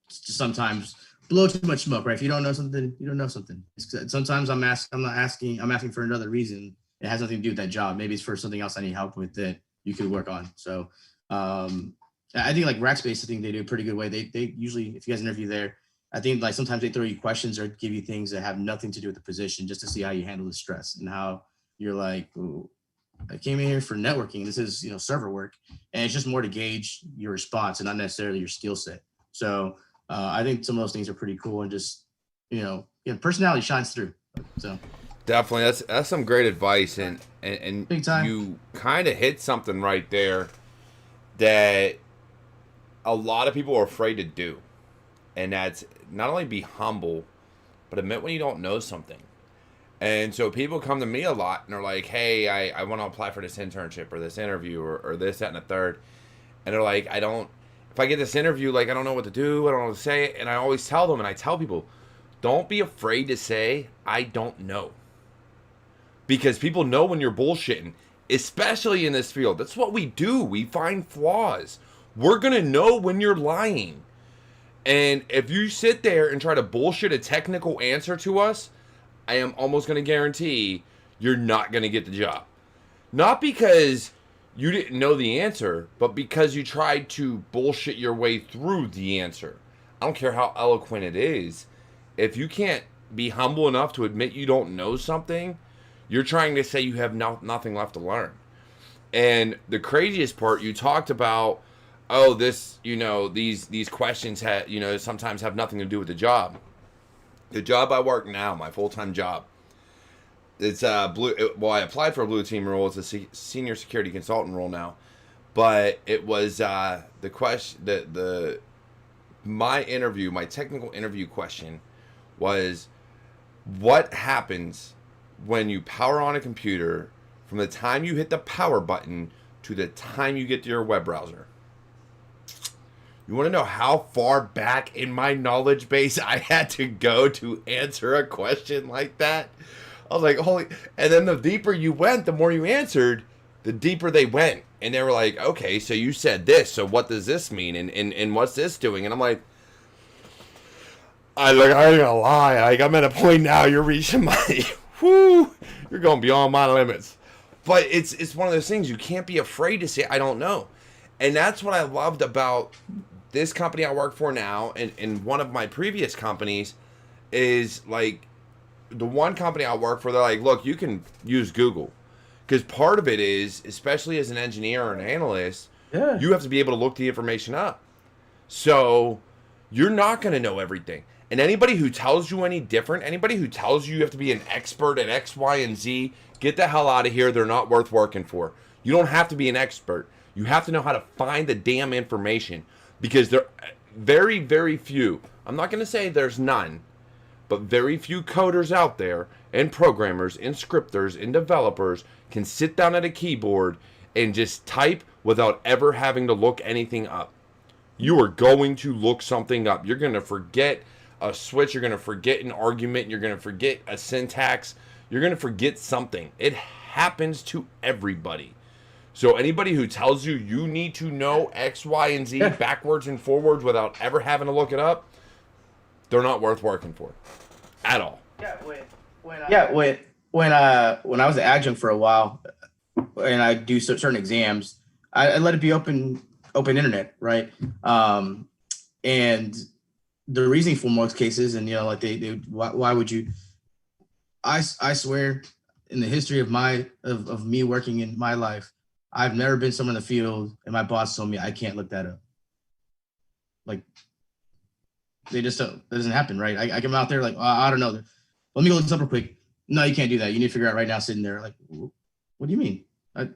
sometimes blow too much smoke, right? If you don't know something, you don't know something. Sometimes I'm asking for another reason. It has nothing to do with that job. Maybe it's for something else I need help with that you could work on. So I think like Rackspace, I think they do a pretty good way. They usually, if you guys interview there, I think like sometimes they throw you questions or give you things that have nothing to do with the position just to see how you handle the stress and how you're like, ooh, I came in here for networking. This is, server work. And it's just more to gauge your response and not necessarily your skill set. So I think some of those things are pretty cool and just, personality shines through. So definitely. That's some great advice. And big time. You kind of hit something right there that a lot of people are afraid to do. And that's not only be humble, but admit when you don't know something. And so people come to me a lot and they're like, hey, I want to apply for this internship or this interview or this, that, and the third. And they're like, if I get this interview, like, I don't know what to do. I don't know what to say. And I always tell them, and I tell people, don't be afraid to say, I don't know. Because people know when you're bullshitting, especially in this field. That's what we do. We find flaws. We're going to know when you're lying. And if you sit there and try to bullshit a technical answer to us, I am almost going to guarantee you're not going to get the job. Not because you didn't know the answer, but because you tried to bullshit your way through the answer. I don't care how eloquent it is. If you can't be humble enough to admit you don't know something, you're trying to say you have nothing left to learn. And the craziest part, you talked about, these questions sometimes have nothing to do with the job. The job I work now, my full-time job, it's I applied for a blue team role. It's a senior security consultant role now, but it was my technical interview question was, what happens when you power on a computer from the time you hit the power button to the time you get to your web browser? You want to know how far back in my knowledge base I had to go to answer a question like that? I was like, holy... And then the deeper you went, the more you answered, the deeper they went. And they were like, okay, so you said this, so what does this mean? And what's this doing? And I'm like, I ain't gonna lie. Like, I'm at a point now, you're reaching my... Whoo! You're going beyond my limits. But it's one of those things, you can't be afraid to say, I don't know. And that's what I loved about this company I work for now, and one of my previous companies, is like, the one company I work for, they're like, look, you can use Google. Because part of it is, especially as an engineer or an analyst, you have to be able to look the information up. So you're not going to know everything. And anybody who tells you any different, anybody who tells you have to be an expert at X, Y, and Z, get the hell out of here. They're not worth working for. You don't have to be an expert. You have to know how to find the damn information. Because there are very, very few, I'm not going to say there's none, but very few coders out there, and programmers, and scripters, and developers can sit down at a keyboard and just type without ever having to look anything up. You are going to look something up. You're going to forget a switch. You're going to forget an argument. You're going to forget a syntax. You're going to forget something. It happens to everybody. So anybody who tells you you need to know X, Y, and Z backwards and forwards without ever having to look it up, they're not worth working for at all. when I was an adjunct for a while, and I do certain exams, I let it be open internet, right? And the reasoning for most cases, and like they why would you? I swear, in the history of of me working in my life, I've never been somewhere in the field and my boss told me I can't look that up. Like they just don't. That doesn't happen, right? I come out there like I don't know. Let me go look this up real quick. No, you can't do that. You need to figure out right now, sitting there. Like, what do you mean? What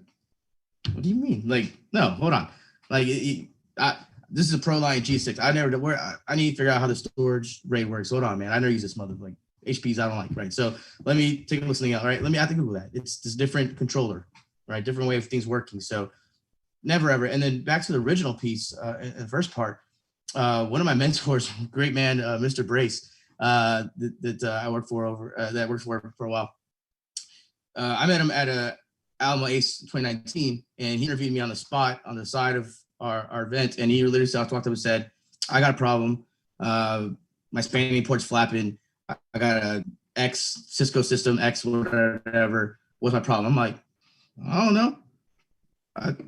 do you mean? Like, no, hold on. Like, this is a ProLine G6. I need to figure out how the storage RAID works. Hold on, man. I never use this mother. Like, HPs I don't like, right? So let me take a look at something else, right? I have to Google that. It's this different controller, right? Different way of things working. So never ever. And then back to the original piece, in the first part, one of my mentors, great man, Mr. Brace, that I worked for that worked for a while. I met him at a Alamo Ace 2019, and he interviewed me on the spot on the side of our event, and he literally talked to him and said, "I got a problem. My spanning port's flapping. I got a X Cisco system, X whatever. What's my problem?" I'm like, "I don't know,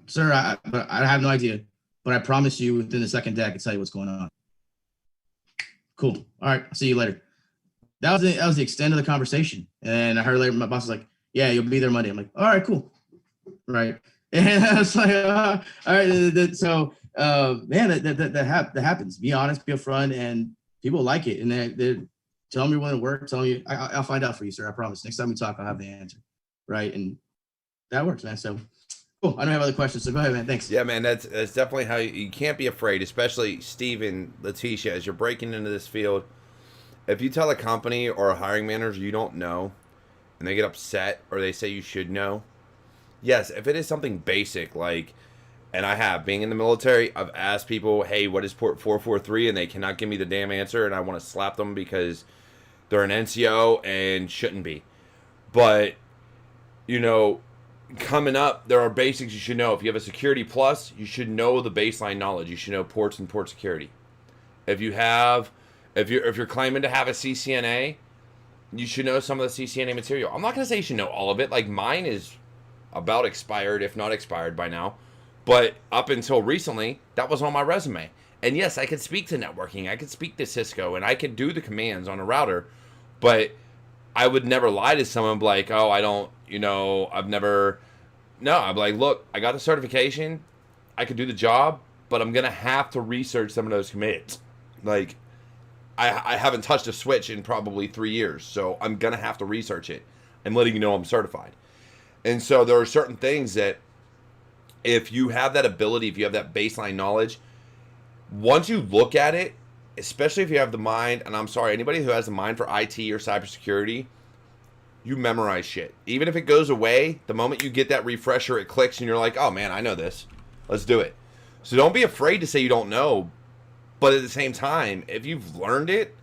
sir. I have no idea. But I promise you, within the second day, I can tell you what's going on." Cool. All right. I'll see you later. That was the extent of the conversation. And I heard later, my boss was like, "Yeah, you'll be there Monday." I'm like, "All right, cool." Right. And I was like, "All right." So, man, that happens. Be honest, be upfront, and people like it. And they tell me when it works. Tell me, I'll find out for you, sir. I promise. Next time we talk, I'll have the answer. Right. And that works, man. So cool. I don't have other questions. So go ahead, man. Thanks. Yeah, man, that's definitely how you can't be afraid, especially Steve and Letitia, as you're breaking into this field. If you tell a company or a hiring manager you don't know and they get upset or they say you should know, yes, if it is something basic like, and I have, being in the military, I've asked people, hey, what is port 443? And they cannot give me the damn answer, and I want to slap them because they're an NCO and shouldn't be. But, coming up, there are basics you should know. If you have a security plus, you should know the baseline knowledge. You should know ports and port security. If you're claiming to have a CCNA, you should know some of the CCNA material. I'm not going to say you should know all of it. Like, mine is about expired, if not expired by now. But up until recently, that was on my resume. And yes, I could speak to networking. I could speak to Cisco. And I could do the commands on a router. But I would never lie to someone like, oh, I don't, I've never. No, I'm like, look, I got the certification. I could do the job. But I'm going to have to research some of those commands. Like, I haven't touched a switch in probably 3 years, so I'm going to have to research it. I'm letting you know I'm certified. And so there are certain things that if you have that ability, if you have that baseline knowledge, once you look at it, especially if you have the mind, and I'm sorry, anybody who has the mind for IT or cybersecurity, you memorize shit. Even if it goes away, the moment you get that refresher, it clicks and you're like, oh man, I know this. Let's do it. So don't be afraid to say you don't know. But at the same time, if you've learned it,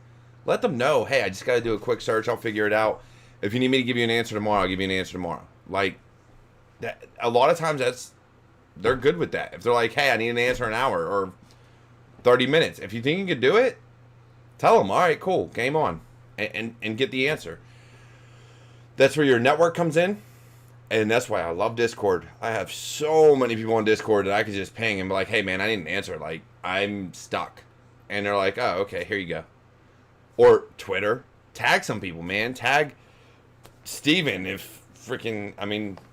let them know, hey, I just got to do a quick search. I'll figure it out. If you need me to give you an answer tomorrow, I'll give you an answer tomorrow. Like, that, a lot of times they're good with that. If they're like, hey, I need an answer in an hour or 30 minutes. If you think you can do it, tell them, all right, cool, game on. And get the answer. That's where your network comes in. And that's why I love Discord. I have so many people on Discord that I could just ping and be like, hey, man, I need an answer. Like, I'm stuck. And they're like, oh, okay, here you go. Or Twitter. Tag some people, man. Tag Steven if freaking,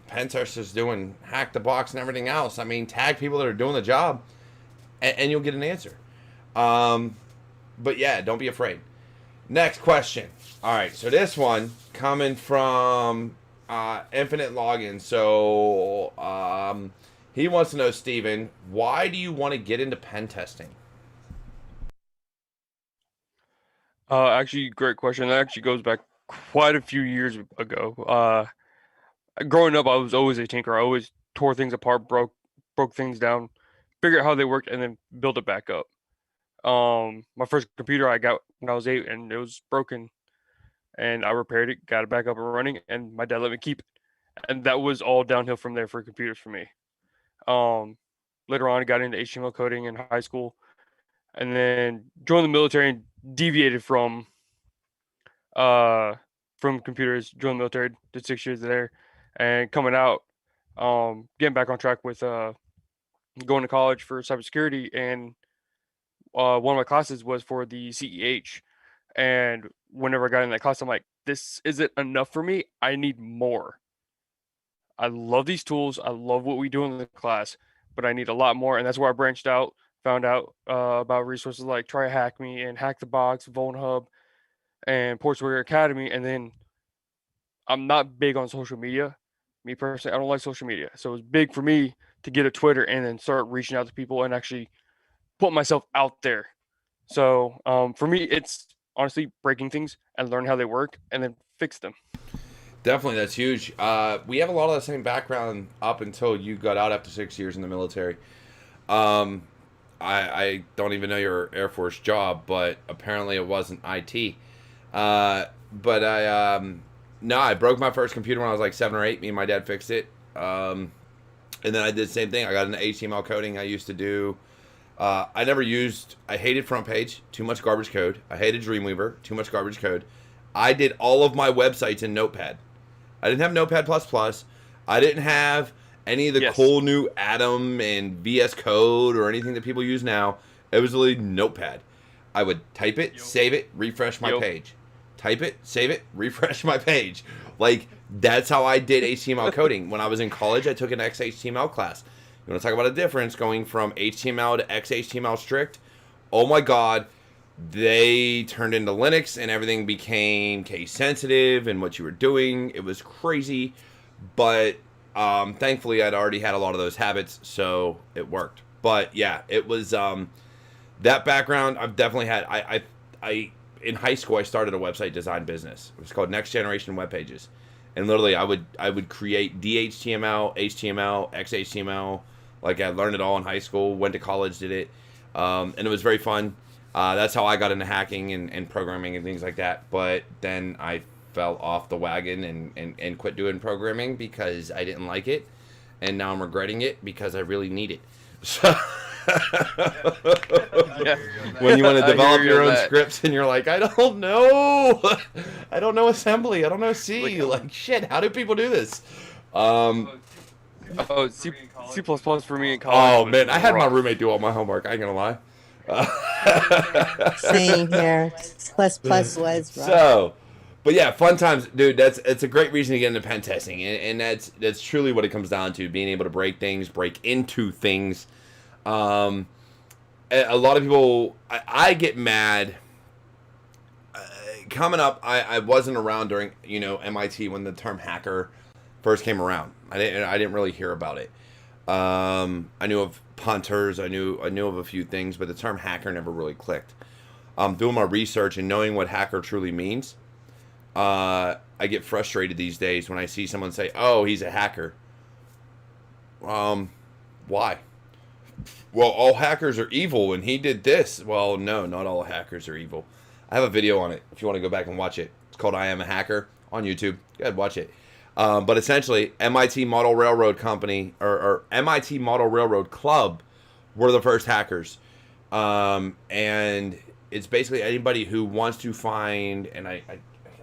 Pentest is doing Hack the Box and everything else. Tag people that are doing the job and you'll get an answer. But yeah, don't be afraid. Next question. All right, so this one coming from Infinite Login. So he wants to know, Steven, why do you want to get into pen testing? Actually, great question. That actually goes back quite a few years ago. Growing up, I was always a tinkerer. I always tore things apart, broke things down, figured out how they worked, and then built it back up. My first computer I got when I was 8, and it was broken, and I repaired it, got it back up and running, and my dad let me keep it. And that was all downhill from there for computers for me. Later on, I got into HTML coding in high school, and then joined the military and deviated from from computers, joined the military, did 6 years there, and coming out, getting back on track with going to college for cybersecurity, and one of my classes was for the CEH. And whenever I got in that class, I'm like, this isn't enough for me. I need more. I love these tools. I love what we do in the class, but I need a lot more. And that's where I branched out, found out about resources like Try Hack Me and Hack the Box, VulnHub, and Portsware Academy. And then I'm not big on social media. Me personally, I don't like social media. So it was big for me to get a Twitter and then start reaching out to people and actually put myself out there. So for me, it's honestly breaking things and learn how they work and then fix them. Definitely, that's huge. We have a lot of the same background up until you got out after 6 years in the military. I don't even know your Air Force job, but apparently it wasn't IT. But I broke my first computer when I was like 7 or 8. Me and my dad fixed it. And then I did the same thing. I got into HTML coding. I used to do. I hated front page, too much garbage code. I hated Dreamweaver, too much garbage code. I did all of my websites in Notepad. I didn't have Notepad++. I didn't have any of the cool new Atom and VS Code or anything that people use now. It was literally Notepad. I would type it, save it, refresh my page. Type it, save it, refresh my page. Like, that's how I did HTML coding. When I was in college, I took an XHTML class. You want to talk about a difference going from HTML to XHTML strict? Oh my God. They turned into Linux and everything became case sensitive and what you were doing. It was crazy. But thankfully, I'd already had a lot of those habits, so it worked. But yeah, it was that background I've definitely had. I in high school, I started a website design business. It was called Next Generation Web Pages. And literally, I would create DHTML, HTML, XHTML. Like, I learned it all in high school, went to college, did it. And it was very fun. That's how I got into hacking and programming and things like that. But then I fell off the wagon and quit doing programming because I didn't like it. And now I'm regretting it because I really need it. So when you want to develop your own scripts and you're like, I don't know. I don't know assembly. I don't know C. Like, shit, how do people do this? C++ for me in college. Oh, man, I had my roommate do all my homework. I ain't going to lie. Same here. Plus was rough. So, but yeah, fun times, dude. It's a great reason to get into pen testing, and that's truly what it comes down to: being able to break into things. A lot of people, I get mad. Coming up, I wasn't around during MIT when the term hacker first came around. I didn't really hear about it. I knew of punters, I knew of a few things, but the term hacker never really clicked. Doing my research and knowing what hacker truly means, I get frustrated these days when I see someone say, "Oh, he's a hacker." Why? Well, all hackers are evil, and he did this. Well, no, not all hackers are evil. I have a video on it if you want to go back and watch it. It's called "I Am a Hacker" on YouTube. Go ahead, watch it. But essentially, MIT Model Railroad Company or MIT Model Railroad Club were the first hackers. And it's basically anybody who wants to find, and I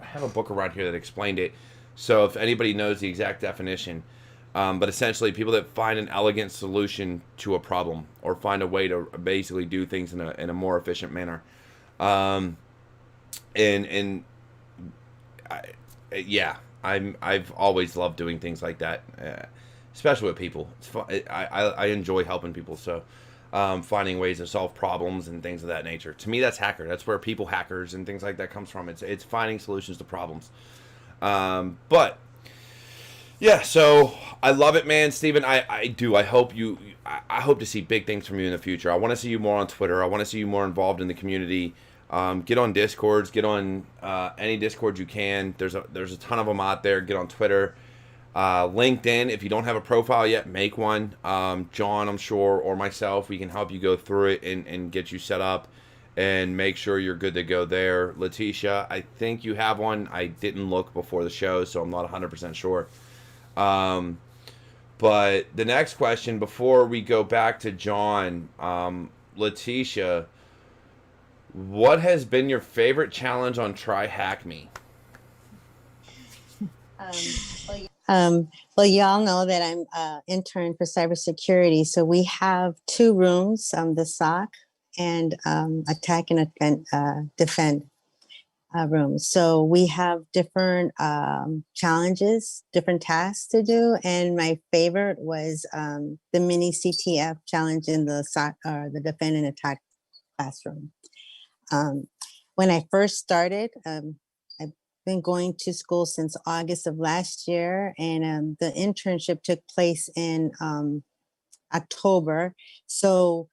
have a book around here that explained it. So if anybody knows the exact definition, but essentially people that find an elegant solution to a problem or find a way to basically do things in a more efficient manner. I've always loved doing things like that, especially with people. It's fun. I enjoy helping people, so finding ways to solve problems and things of that nature. To me, that's hacker. That's where people hackers and things like that comes from. It's finding solutions to problems. But yeah, so I love it, man, Steven. I do. I hope to see big things from you in the future. I want to see you more on Twitter. I want to see you more involved in the community. Get on Discords. Get on any Discord you can. There's a ton of them out there. Get on Twitter, LinkedIn. If you don't have a profile yet, make one. John, I'm sure, or myself, we can help you go through it and get you set up and make sure you're good to go there. Letitia, I think you have one. I didn't look before the show, so I'm not 100% sure. But the next question, before we go back to John, Letitia, what has been your favorite challenge on Try Hack Me? Well, y'all know that I'm intern for cybersecurity. So we have two rooms, the SOC and attack and defend rooms. So we have different challenges, different tasks to do. And my favorite was the mini CTF challenge in the SOC, the defend and attack classroom. When I first started, I've been going to school since August of last year, and the internship took place in October. So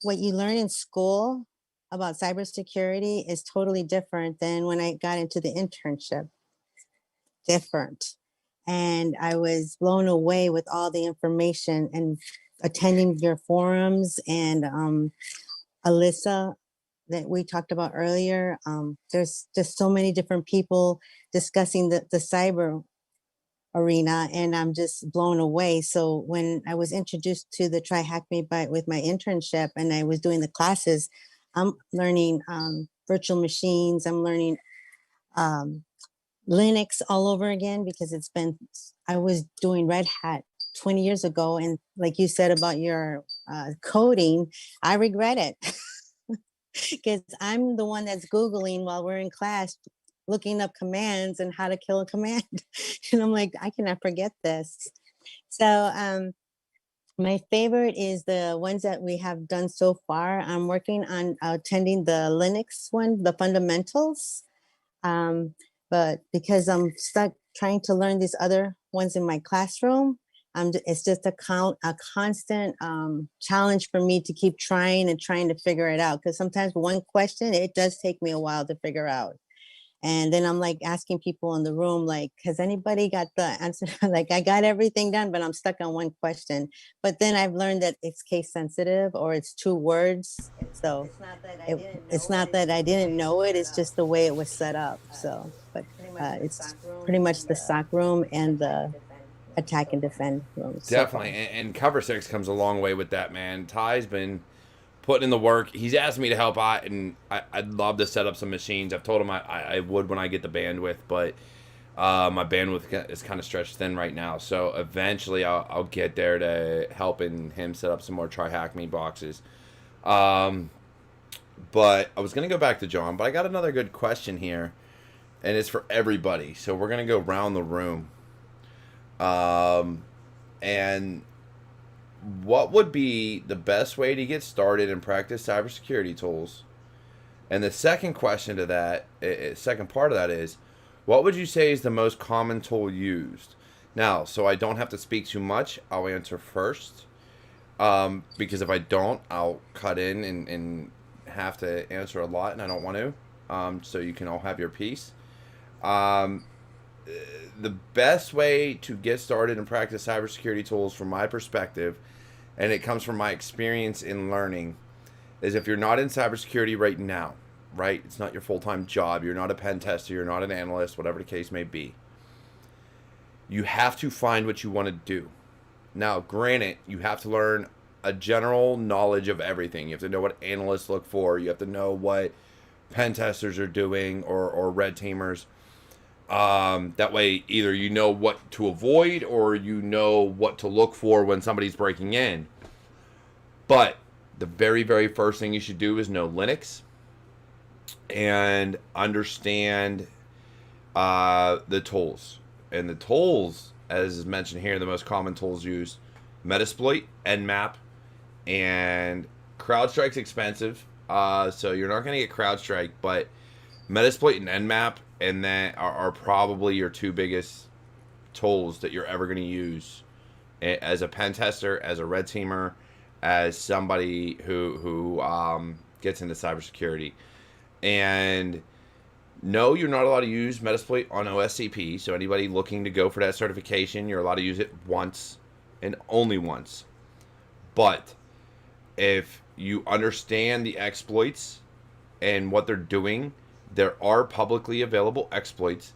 what you learn in school about cybersecurity is totally different than when I got into the internship. Different. And I was blown away with all the information and attending your forums and Alyssa that we talked about earlier. There's just so many different people discussing the cyber arena, and I'm just blown away. So when I was introduced to the Try Hack Me By with my internship and I was doing the classes, I'm learning virtual machines. I'm learning Linux all over again because I was doing Red Hat 20 years ago. And like you said about your coding, I regret it. Because I'm the one that's Googling while we're in class, looking up commands and how to kill a command. And I'm like, I cannot forget this. So my favorite is the ones that we have done so far. I'm working on attending the Linux one, the fundamentals. But because I'm stuck trying to learn these other ones in my classroom, it's just a constant challenge for me to keep trying to figure it out. Because sometimes one question, it does take me a while to figure out. And then I'm like asking people in the room, like, has anybody got the answer? Like, I got everything done, but I'm stuck on one question. But then I've learned that it's case sensitive or it's 2 words. So it's not that I didn't know it. It's just the way it was set up. So, but it's pretty much the SOC room and the attack and defend rooms. Definitely. And Cover 6 comes a long way with that, man. Ty's been putting in the work. He's asked me to help out, and I'd love to set up some machines. I've told him I would when I get the bandwidth, but my bandwidth is kind of stretched thin right now. So eventually I'll get there to helping him set up some more Try Hack Me boxes. But I was going to go back to John, but I got another good question here, and it's for everybody. So we're going to go round the room. And what would be the best way to get started and practice cybersecurity tools? And the second question to that, second part of that is, what would you say is the most common tool used? Now, so I don't have to speak too much, I'll answer first. Because if I don't, I'll cut in and have to answer a lot, and I don't want to. So you can all have your piece. The best way to get started and practice cybersecurity tools from my perspective, and it comes from my experience in learning, is if you're not in cybersecurity right now, right? It's not your full-time job. You're not a pen tester. You're not an analyst, whatever the case may be. You have to find what you want to do. Now, granted, you have to learn a general knowledge of everything. You have to know what analysts look for. You have to know what pen testers are doing or red teamers. That way, either you know what to avoid or you know what to look for when somebody's breaking in. But the very, very first thing you should do is know Linux and understand the tools. And the tools, as is mentioned here, the most common tools used: Metasploit, Nmap, and CrowdStrike's expensive. So you're not going to get CrowdStrike, but Metasploit and Nmap and that are probably your 2 biggest tools that you're ever going to use as a pen tester, as a red teamer, as somebody who gets into cybersecurity. And no, you're not allowed to use Metasploit on OSCP. So anybody looking to go for that certification, you're allowed to use it once and only once. But if you understand the exploits and what they're doing, there are publicly available exploits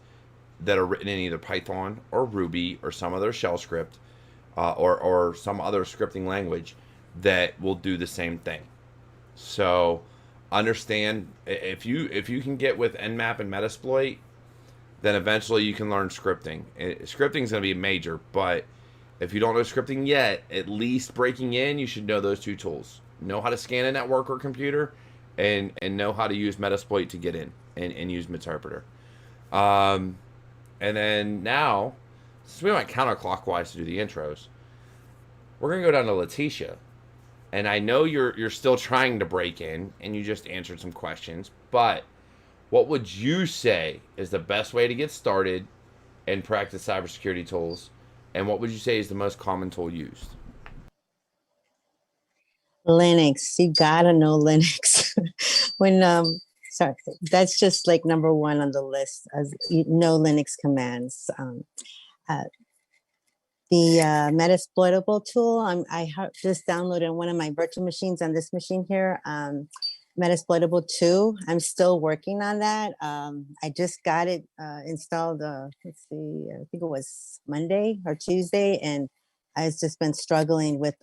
that are written in either Python or Ruby or some other shell script or some other scripting language that will do the same thing. So understand, if you can get with Nmap and Metasploit, then eventually you can learn scripting. Scripting is going to be major, but if you don't know scripting yet, at least breaking in, you should know those two tools. Know how to scan a network or computer, and know how to use Metasploit to get in and use Meterpreter. And then now, since we went counterclockwise to do the intros, we're going to go down to Letitia. And I know you're still trying to break in, and you just answered some questions, but what would you say is the best way to get started and practice cybersecurity tools? And what would you say is the most common tool used? Linux. You gotta know Linux. When sorry, that's just like number one on the list. As you know, Linux commands. Uh, the Metasploitable tool. I just downloaded one of my virtual machines on this machine here. Metasploitable 2. I'm still working on that. I just got it installed, let's see, I think it was Monday or Tuesday, and I've just been struggling with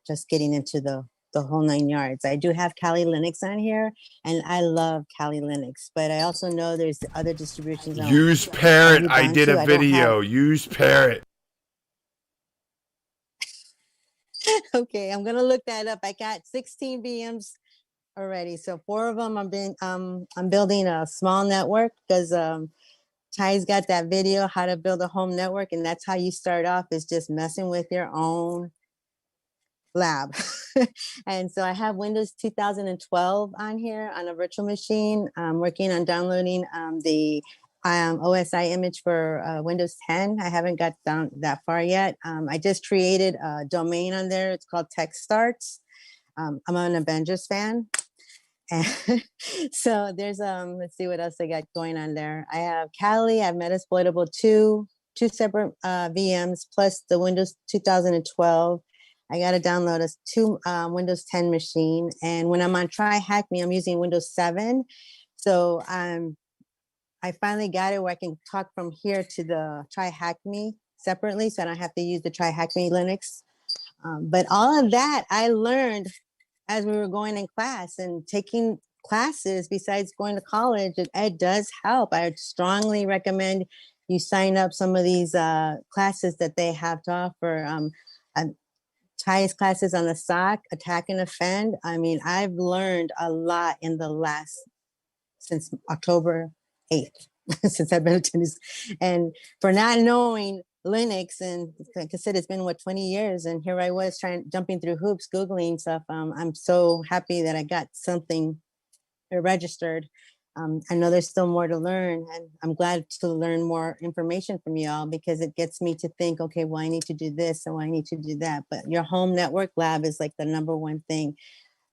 just getting into the whole 9 yards. I do have Kali Linux on here, and I love Kali Linux, but I also know there's other distributions. Use Parrot. I did a video. Use Parrot. Okay, I'm gonna look that up. I got 16 VMs already. So 4 of them I'm building a small network because Ty's got that video how to build a home network, and that's how you start off, is just messing with your own lab. And so I have Windows 2012 on here on a virtual machine. I'm working on downloading the OSI image for Windows 10. I haven't got down that far yet. I just created a domain on there. It's called TechStarts. I'm an Avengers fan. And so there's let's see what else I got going on there. I have Kali, I have Metasploitable 2 separate VMs plus the Windows 2012. I got to download a Windows 10 machine, and when I'm on Try Hack Me, I'm using Windows 7. So I finally got it where I can talk from here to the Try Hack Me separately, so I don't have to use the Try Hack Me Linux. But all of that I learned as we were going in class and taking classes. Besides going to college, it does help. I strongly recommend you sign up some of these classes that they have to offer. Ty's classes on the SOC, Attack and Offend. I mean, I've learned a lot in the last, since October 8th, since I've been attending. And for not knowing Linux, and like I said, it's been 20 years, and here I was jumping through hoops, Googling stuff. I'm so happy that I got something registered. I know there's still more to learn, and I'm glad to learn more information from you all, because it gets me to think, okay, well, I need to do this, and I need to do that. But your home network lab is like the number one thing.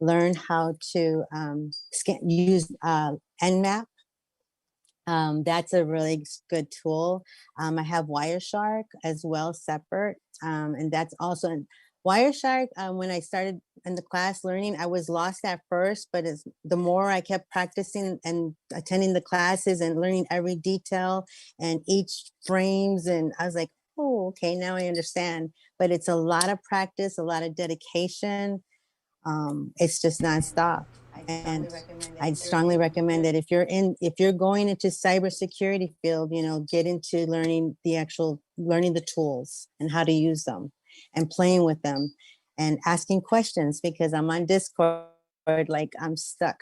Learn how to use Nmap. That's a really good tool. I have Wireshark as well, separate. And that's also Wireshark. When I started in the class learning, I was lost at first, but the more I kept practicing and attending the classes and learning every detail and each frames, and I was like, oh, okay, now I understand. But it's a lot of practice, a lot of dedication. It's just nonstop. And I strongly recommend that if you're going into cybersecurity field, get into learning the tools and how to use them and playing with them and asking questions, because I'm on Discord, like I'm stuck.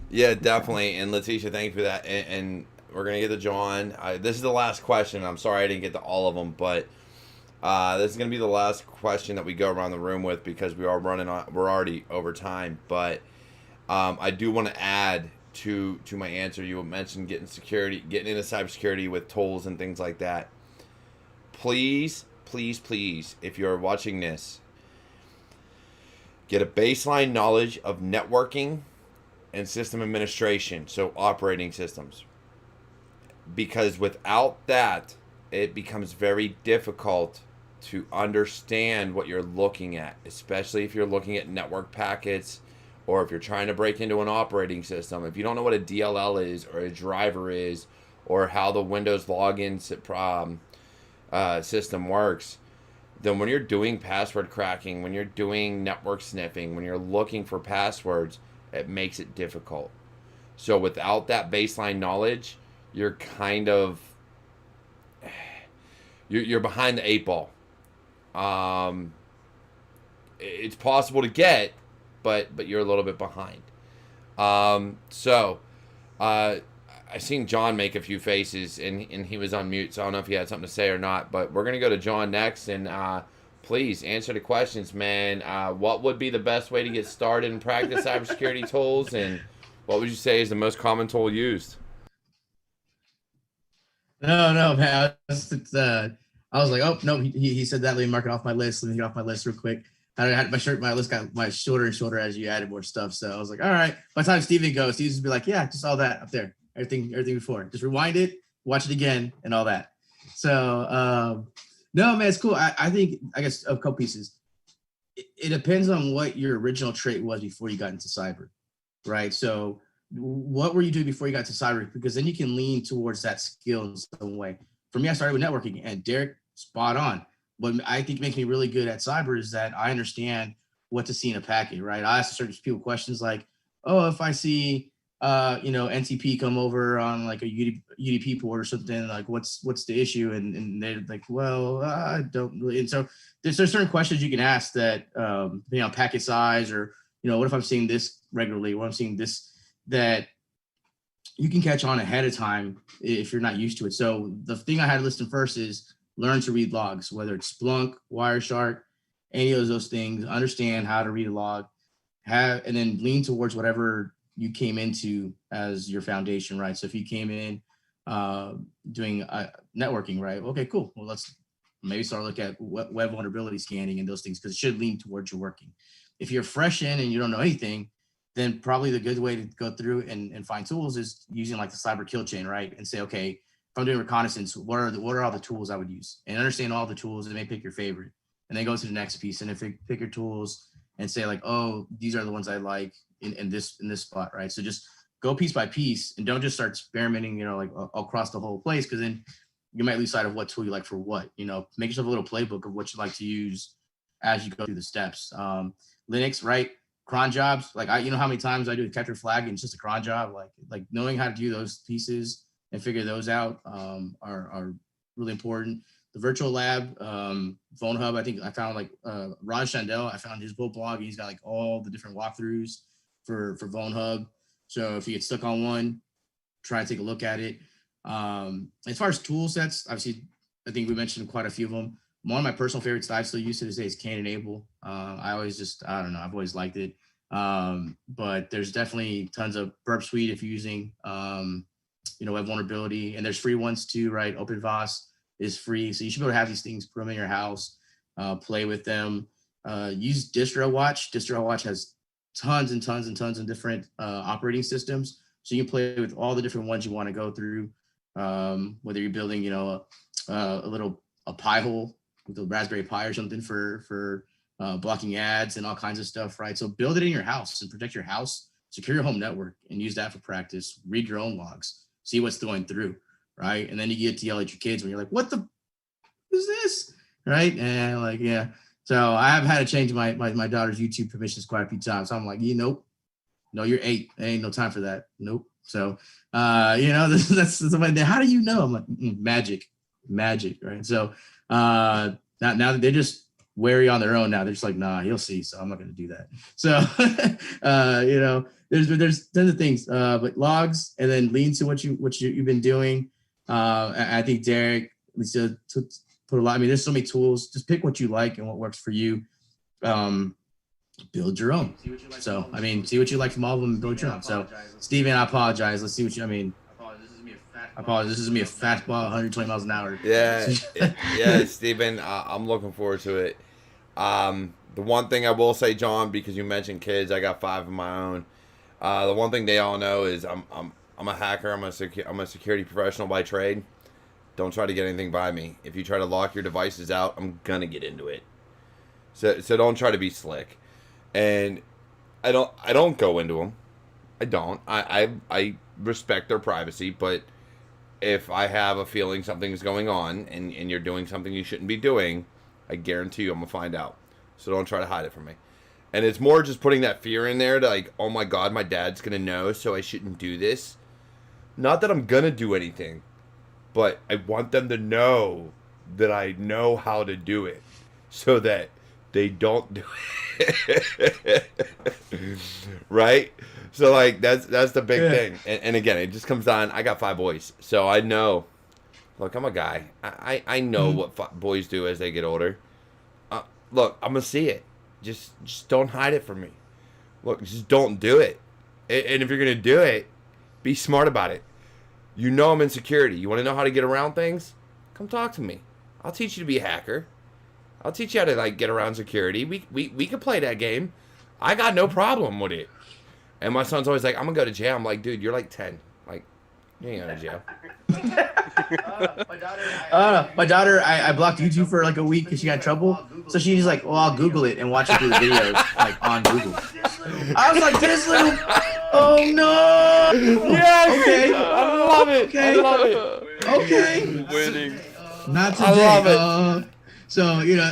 Yeah, definitely. And Letitia, thank you for that. And we're going to get to John. This is the last question. I'm sorry I didn't get to all of them, but this is going to be the last question that we go around the room with, because we're already over time. But I do want to add to my answer. You mentioned getting into cybersecurity with tools and things like that. Please, please, please, if you're watching this, get a baseline knowledge of networking and system administration, so operating systems. Because without that, it becomes very difficult to understand what you're looking at, especially if you're looking at network packets, or if you're trying to break into an operating system. If you don't know what a DLL is, or a driver is, or how the Windows login system works, then when you're doing password cracking, when you're doing network sniffing, when you're looking for passwords, it makes it difficult. So without that baseline knowledge, you're kind of you're behind the 8 ball. It's possible to get, but you're a little bit behind. I seen John make a few faces, and he was on mute, so I don't know if he had something to say or not. But we're gonna go to John next, and please answer the questions, man. What would be the best way to get started and practice cybersecurity tools, and what would you say is the most common tool used? No, man. I was like, oh no, he said that. Let me mark it off my list. Let me get off my list real quick. I had my list got my shorter and shorter as you added more stuff. So I was like, all right. By the time Steven goes, Steven's be like, yeah, just all that up there, everything before. Just rewind it, watch it again, and all that. So no, man, it's cool. I think I guess a couple pieces. It depends on what your original trait was before you got into cyber, right? So what were you doing before you got to cyber? Because then you can lean towards that skill in some way. For me, I started with networking, and Derek, spot on. What I think makes me really good at cyber is that I understand what to see in a packet, right? I ask certain people questions like, oh, if I see, NTP come over on like a UDP port or something, like what's the issue? And they're like, well, I don't really. And so there's certain questions you can ask that, packet size, or, what if I'm seeing this regularly? What I'm seeing this, that you can catch on ahead of time if you're not used to it. So the thing I had listed first is learn to read logs, whether it's Splunk, Wireshark, any of those things. Understand how to read a log, and then lean towards whatever you came into as your foundation, right? So if you came in doing networking, right? Okay, cool. Well, let's maybe start looking at web vulnerability scanning and those things, because it should lean towards your working. If you're fresh in and you don't know anything, then probably the good way to go through and find tools is using like the cyber kill chain, right? And say, okay, if I'm doing reconnaissance, what are all the tools I would use? And understand all the tools, and maybe pick your favorite. And then go to the next piece, and if you pick your tools and say like, oh, these are the ones I like in this spot, right? So just go piece by piece, and don't just start experimenting, like across the whole place, because then you might lose sight of what tool you like for what. Make yourself a little playbook of what you like to use as you go through the steps. Linux, right? Cron jobs, like how many times I do a capture flag and it's just a cron job, like knowing how to do those pieces and figure those out are really important. The virtual lab, Phone Hub, I think I found like Raj Chandel, I found his whole blog. He's got like all the different walkthroughs for Phone Hub. So if you get stuck on one, try and take a look at it. As far as tool sets, obviously, I think we mentioned quite a few of them. One of my personal favorites that I still use to this day is Can Enable. I don't know, I've always liked it. But there's definitely tons of Burp Suite if you're using, web vulnerability, and there's free ones too, right? OpenVAS is free. So you should be able to have these things, put them in your house, play with them. Use DistroWatch. DistroWatch has tons and tons and tons of different operating systems. So you can play with all the different ones you want to go through, whether you're building, a pie hole with a Raspberry Pi or something for blocking ads and all kinds of stuff, right? So build it in your house and protect your house, secure your home network, and use that for practice. Read your own logs, see what's going through, right? And then you get to yell at your kids when you're like, what the is this, right? And like, yeah. So I have had to change my daughter's YouTube permissions quite a few times. So I'm like, nope, no, you're 8. There ain't no time for that. Nope. So, that's somebody. How do you know? I'm like, magic, right? So now that they're just wary on their own now, they're just like, nah, he'll see. So I'm not going to do that. So, there's tons of things, but logs, and then lean to what you've been doing. I think Derek, Leticia put a lot. I mean, there's so many tools. Just pick what you like and what works for you. Build your own. So, see what you like from all of them and build your own. So, Steven, I apologize. Let's see what you, I apologize. This is me a fastball, 120 miles an hour. Yeah, yeah, Steven, I'm looking forward to it. The one thing I will say, John, because you mentioned kids, I got 5 of my own. The one thing they all know is I'm a hacker. I'm a security professional by trade. Don't try to get anything by me. If you try to lock your devices out, I'm gonna get into it. So don't try to be slick. And I don't go into them. I don't. I respect their privacy, but if I have a feeling something's going on and you're doing something you shouldn't be doing, I guarantee you I'm gonna find out. So don't try to hide it from me. And it's more just putting that fear in there to like, oh my God, my dad's going to know, so I shouldn't do this. Not that I'm going to do anything, but I want them to know that I know how to do it so that they don't do it. Right? So like that's the big thing. And again, it just comes down, I got 5 boys. So I know, look, I'm a guy. I know what boys do as they get older. Look, I'm going to see it. Just don't hide it from me. Look, just don't do it. And if you're going to do it, be smart about it. You know I'm in security. You want to know how to get around things? Come talk to me. I'll teach you to be a hacker. I'll teach you how to like get around security. We can play that game. I got no problem with it. And my son's always like, I'm going to go to jail. I'm like, dude, you're like 10. Like, you ain't going to jail. My daughter, I blocked YouTube for like a week because she got in trouble. So she's like, well, I'll Google it and watch it through the videos like on Google. I was like, this little, oh no. Yes. Okay. I love it. Okay. I love it. Okay. Winning. Not today. I love it. So, you know,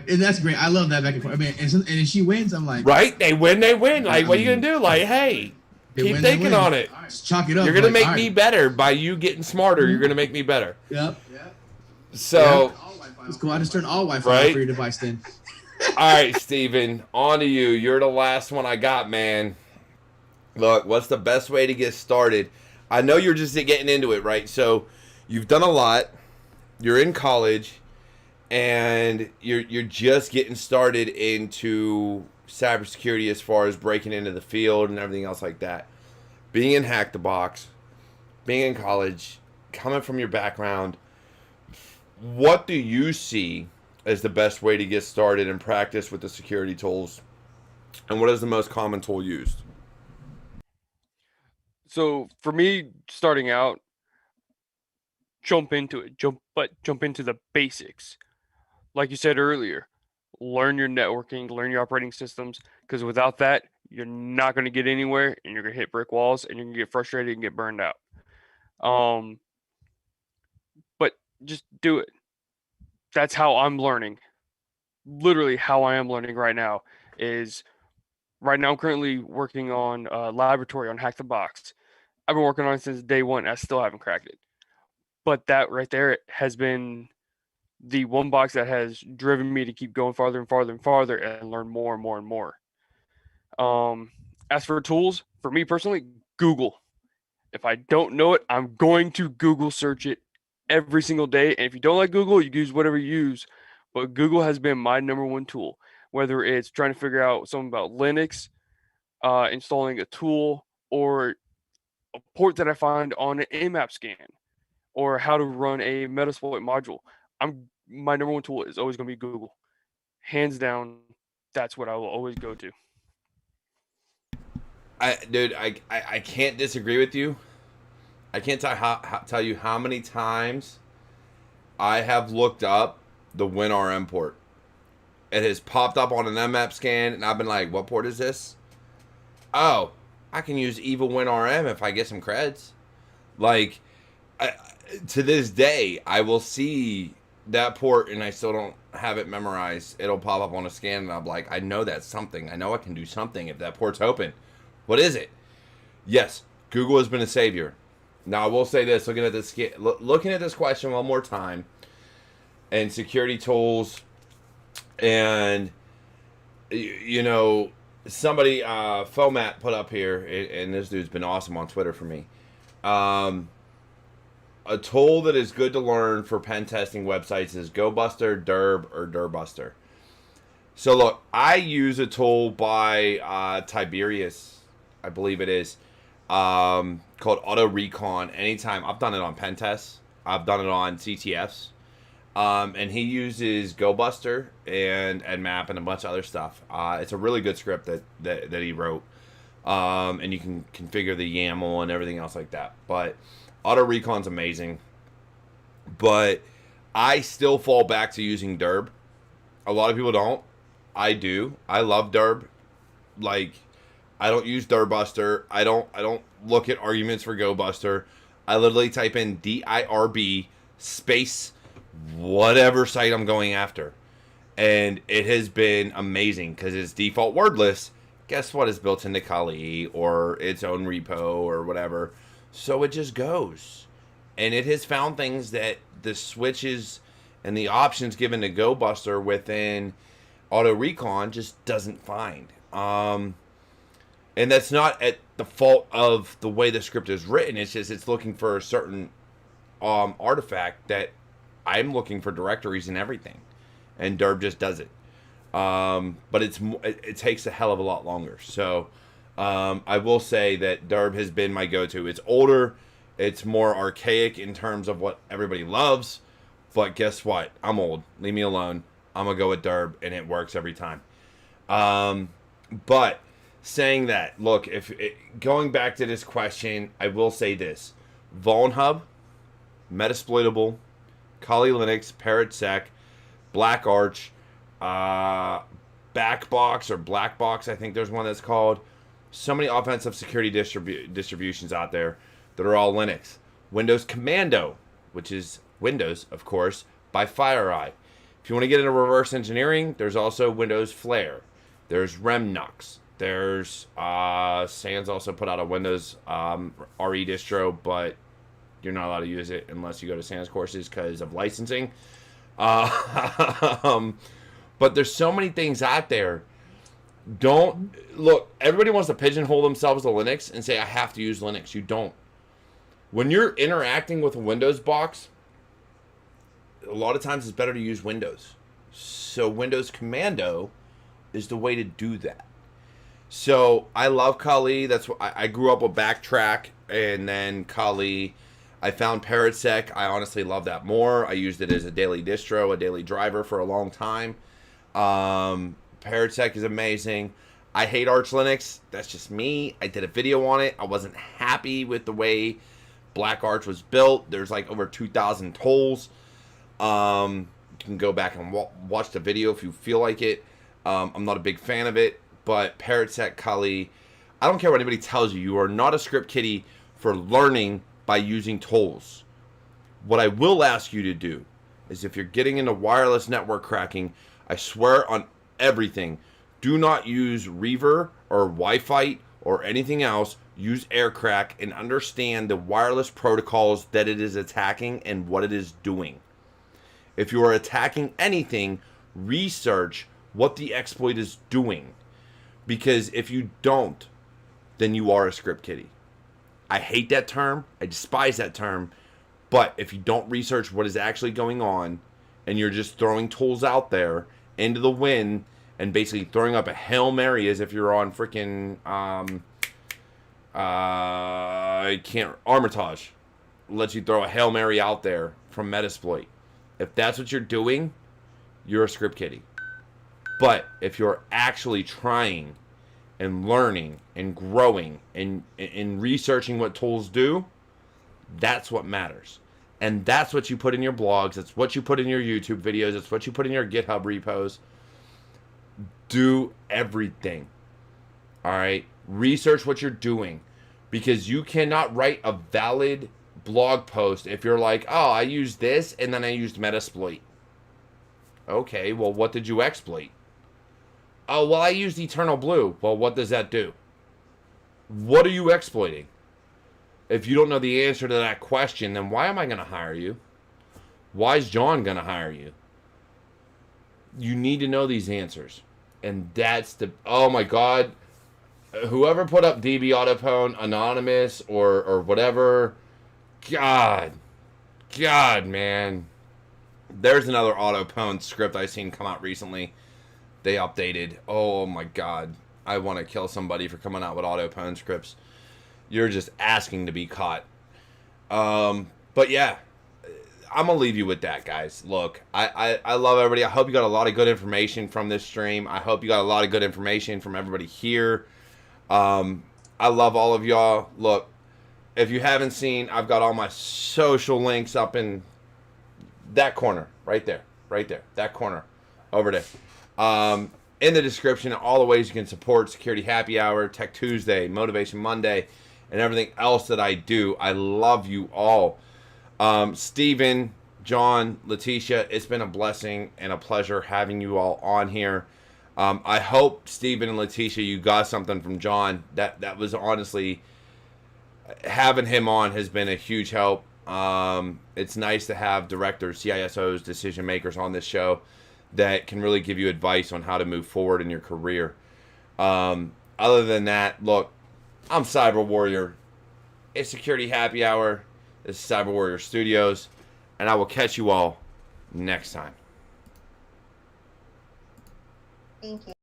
and that's great. I love that back and forth. I mean, and if she wins, I'm like, Right? They win. Like, what are you going to do? Like, hey, keep thinking on it. Just chalk it up. You're going to like, make me better by you getting smarter. You're going to make me better. Yep. So, Let's go out and turn all Wi-Fi Right? for your device then. all right, Steven, on to you. You're the last one I got, man. Look, what's the best way to get started? I know you're just getting into it, right? So, you've done a lot. You're in college, and you're just getting started into cybersecurity as far as breaking into the field and everything else like that. Being in Hack the Box, being in college, coming from your background, what do you see as the best way to get started and practice with the security tools? And what is the most common tool used? So for me, starting out, jump into it. Jump into the basics. Like you said earlier, learn your networking, learn your operating systems, because without that, you're not going to get anywhere, and you're going to hit brick walls, and you're going to get frustrated and get burned out. But just do it. That's how I'm learning. Literally how I am learning right now is right now I'm currently working on a laboratory on Hack the Box. I've been working on it since day one. I still haven't cracked it. But that right there has been the one box that has driven me to keep going farther and farther and farther and learn more and more and more. As for tools, for me personally, Google. If I don't know it, I'm going to Google search it every single day. And if you don't like Google, you use whatever you use. But Google has been my number one tool, whether it's trying to figure out something about Linux, installing a tool, or a port that I find on an AMAP scan, or how to run a Metasploit module. My number one tool is always going to be Google. Hands down, that's what I will always go to. I can't disagree with you. I can't tell you how many times I have looked up the WinRM port. It has popped up on an MAP scan, and I've been like, what port is this? Oh, I can use Evil WinRM if I get some creds. Like, to this day, I will see that port, and I still don't have it memorized. It'll pop up on a scan, and I'm like, I know that's something. I know I can do something if that port's open. What is it? Yes, Google has been a savior. Now, I will say this, looking at this question one more time, and security tools, and, you know, somebody, FOMAT put up here, and this dude's been awesome on Twitter for me. A tool that is good to learn for pen testing websites is GoBuster, Derb, or Derbuster. So, look, I use a tool by Tiberius, I believe it is, called Auto Recon. Anytime I've done it on pen tests, I've done it on CTFs, and he uses GoBuster and Map and a bunch of other stuff. It's a really good script that he wrote, and you can configure the YAML and everything else like that. But Auto Recon's amazing, but I still fall back to using Derb. A lot of people don't. I do. I love Derb. Like, I don't use Derbuster. I don't look at arguments for GoBuster. I literally type in DIRB space whatever site I'm going after, And it has been amazing because it's default wordless. Guess what? It's built into Kali or its own repo or whatever. So it just goes. And it has found things that the switches and the options given to GoBuster within Auto Recon just doesn't find. And that's not at the fault of the way the script is written. It's just it's looking for a certain artifact that I'm looking for directories and everything. And Derb just does it. But it takes a hell of a lot longer. So I will say that Derb has been my go-to. It's older. It's more archaic in terms of what everybody loves. But guess what? I'm old. Leave me alone. I'm going to go with Derb, and it works every time. But saying that, look, going back to this question, I will say this. VulnHub, Metasploitable, Kali Linux, ParrotSec, Black Arch, Backbox or Blackbox, I think there's one that's called. So many offensive security distributions out there that are all Linux. Windows Commando, which is Windows, of course, by FireEye. If you want to get into reverse engineering, there's also Windows Flare. There's Remnux. There's Sans also put out a Windows RE distro, but you're not allowed to use it unless you go to Sans courses because of licensing. But there's so many things out there. Don't look. Everybody wants to pigeonhole themselves to Linux and say I have to use Linux. You don't. When you're interacting with a Windows box, a lot of times it's better to use Windows. So Windows Commando is the way to do that. So I love Kali. That's what I grew up with Backtrack and then Kali. I found ParrotSec. I honestly love that more. I used it as a daily distro, a daily driver for a long time. ParrotSec is amazing. I hate Arch Linux. That's just me. I did a video on it. I wasn't happy with the way Black Arch was built. There's like over 2,000 tools. You can go back and watch the video if you feel like it. I'm not a big fan of it. But ParrotSec, Kali, I don't care what anybody tells you. You are not a script kiddie for learning by using tools. What I will ask you to do is if you're getting into wireless network cracking, I swear on everything, do not use Reaver or Wi-Fi or anything else. Use AirCrack and understand the wireless protocols that it is attacking and what it is doing. If you are attacking anything, research what the exploit is doing. Because if you don't, then you are a script kiddie. I hate that term. I despise that term. But if you don't research what is actually going on and you're just throwing tools out there into the wind and basically throwing up a Hail Mary as if you're on freaking Armitage lets you throw a Hail Mary out there from Metasploit. If that's what you're doing, you're a script kiddie. But if you're actually trying and learning and growing and researching what tools do, that's what matters. And that's what you put in your blogs. That's what you put in your YouTube videos. That's what you put in your GitHub repos. Do everything. All right? Research what you're doing. Because you cannot write a valid blog post if you're like, oh, I used this and then I used Metasploit. Okay, well, what did you exploit? Oh, well, I used Eternal Blue. Well, what does that do? What are you exploiting? If you don't know the answer to that question, then why am I going to hire you? Why is John going to hire you? You need to know these answers. And that's the... Oh, my God. Whoever put up DB Autopone, Anonymous, or whatever... God, man. There's another Autopone script I've seen come out recently. They updated. Oh my God. I want to kill somebody for coming out with Autopone scripts. You're just asking to be caught. But yeah, I'm going to leave you with that, guys. Look, I love everybody. I hope you got a lot of good information from this stream. I hope you got a lot of good information from everybody here. I love all of y'all. Look, if you haven't seen, I've got all my social links up in that corner. Right there. That corner. Over there. In the description, all the ways you can support Security Happy Hour, Tech Tuesday, Motivation Monday, and everything else that I do. I love you all. Steven, John, Letitia, it's been a blessing and a pleasure having you all on here. I hope Stephen and Letitia, you got something from John. That was honestly, having him on has been a huge help. It's nice to have directors, CISOs, decision makers on this show that can really give you advice on how to move forward in your career. Other than that, look, I'm Cyber Warrior. It's Security Happy Hour. This is Cyber Warrior Studios. And I will catch you all next time. Thank you.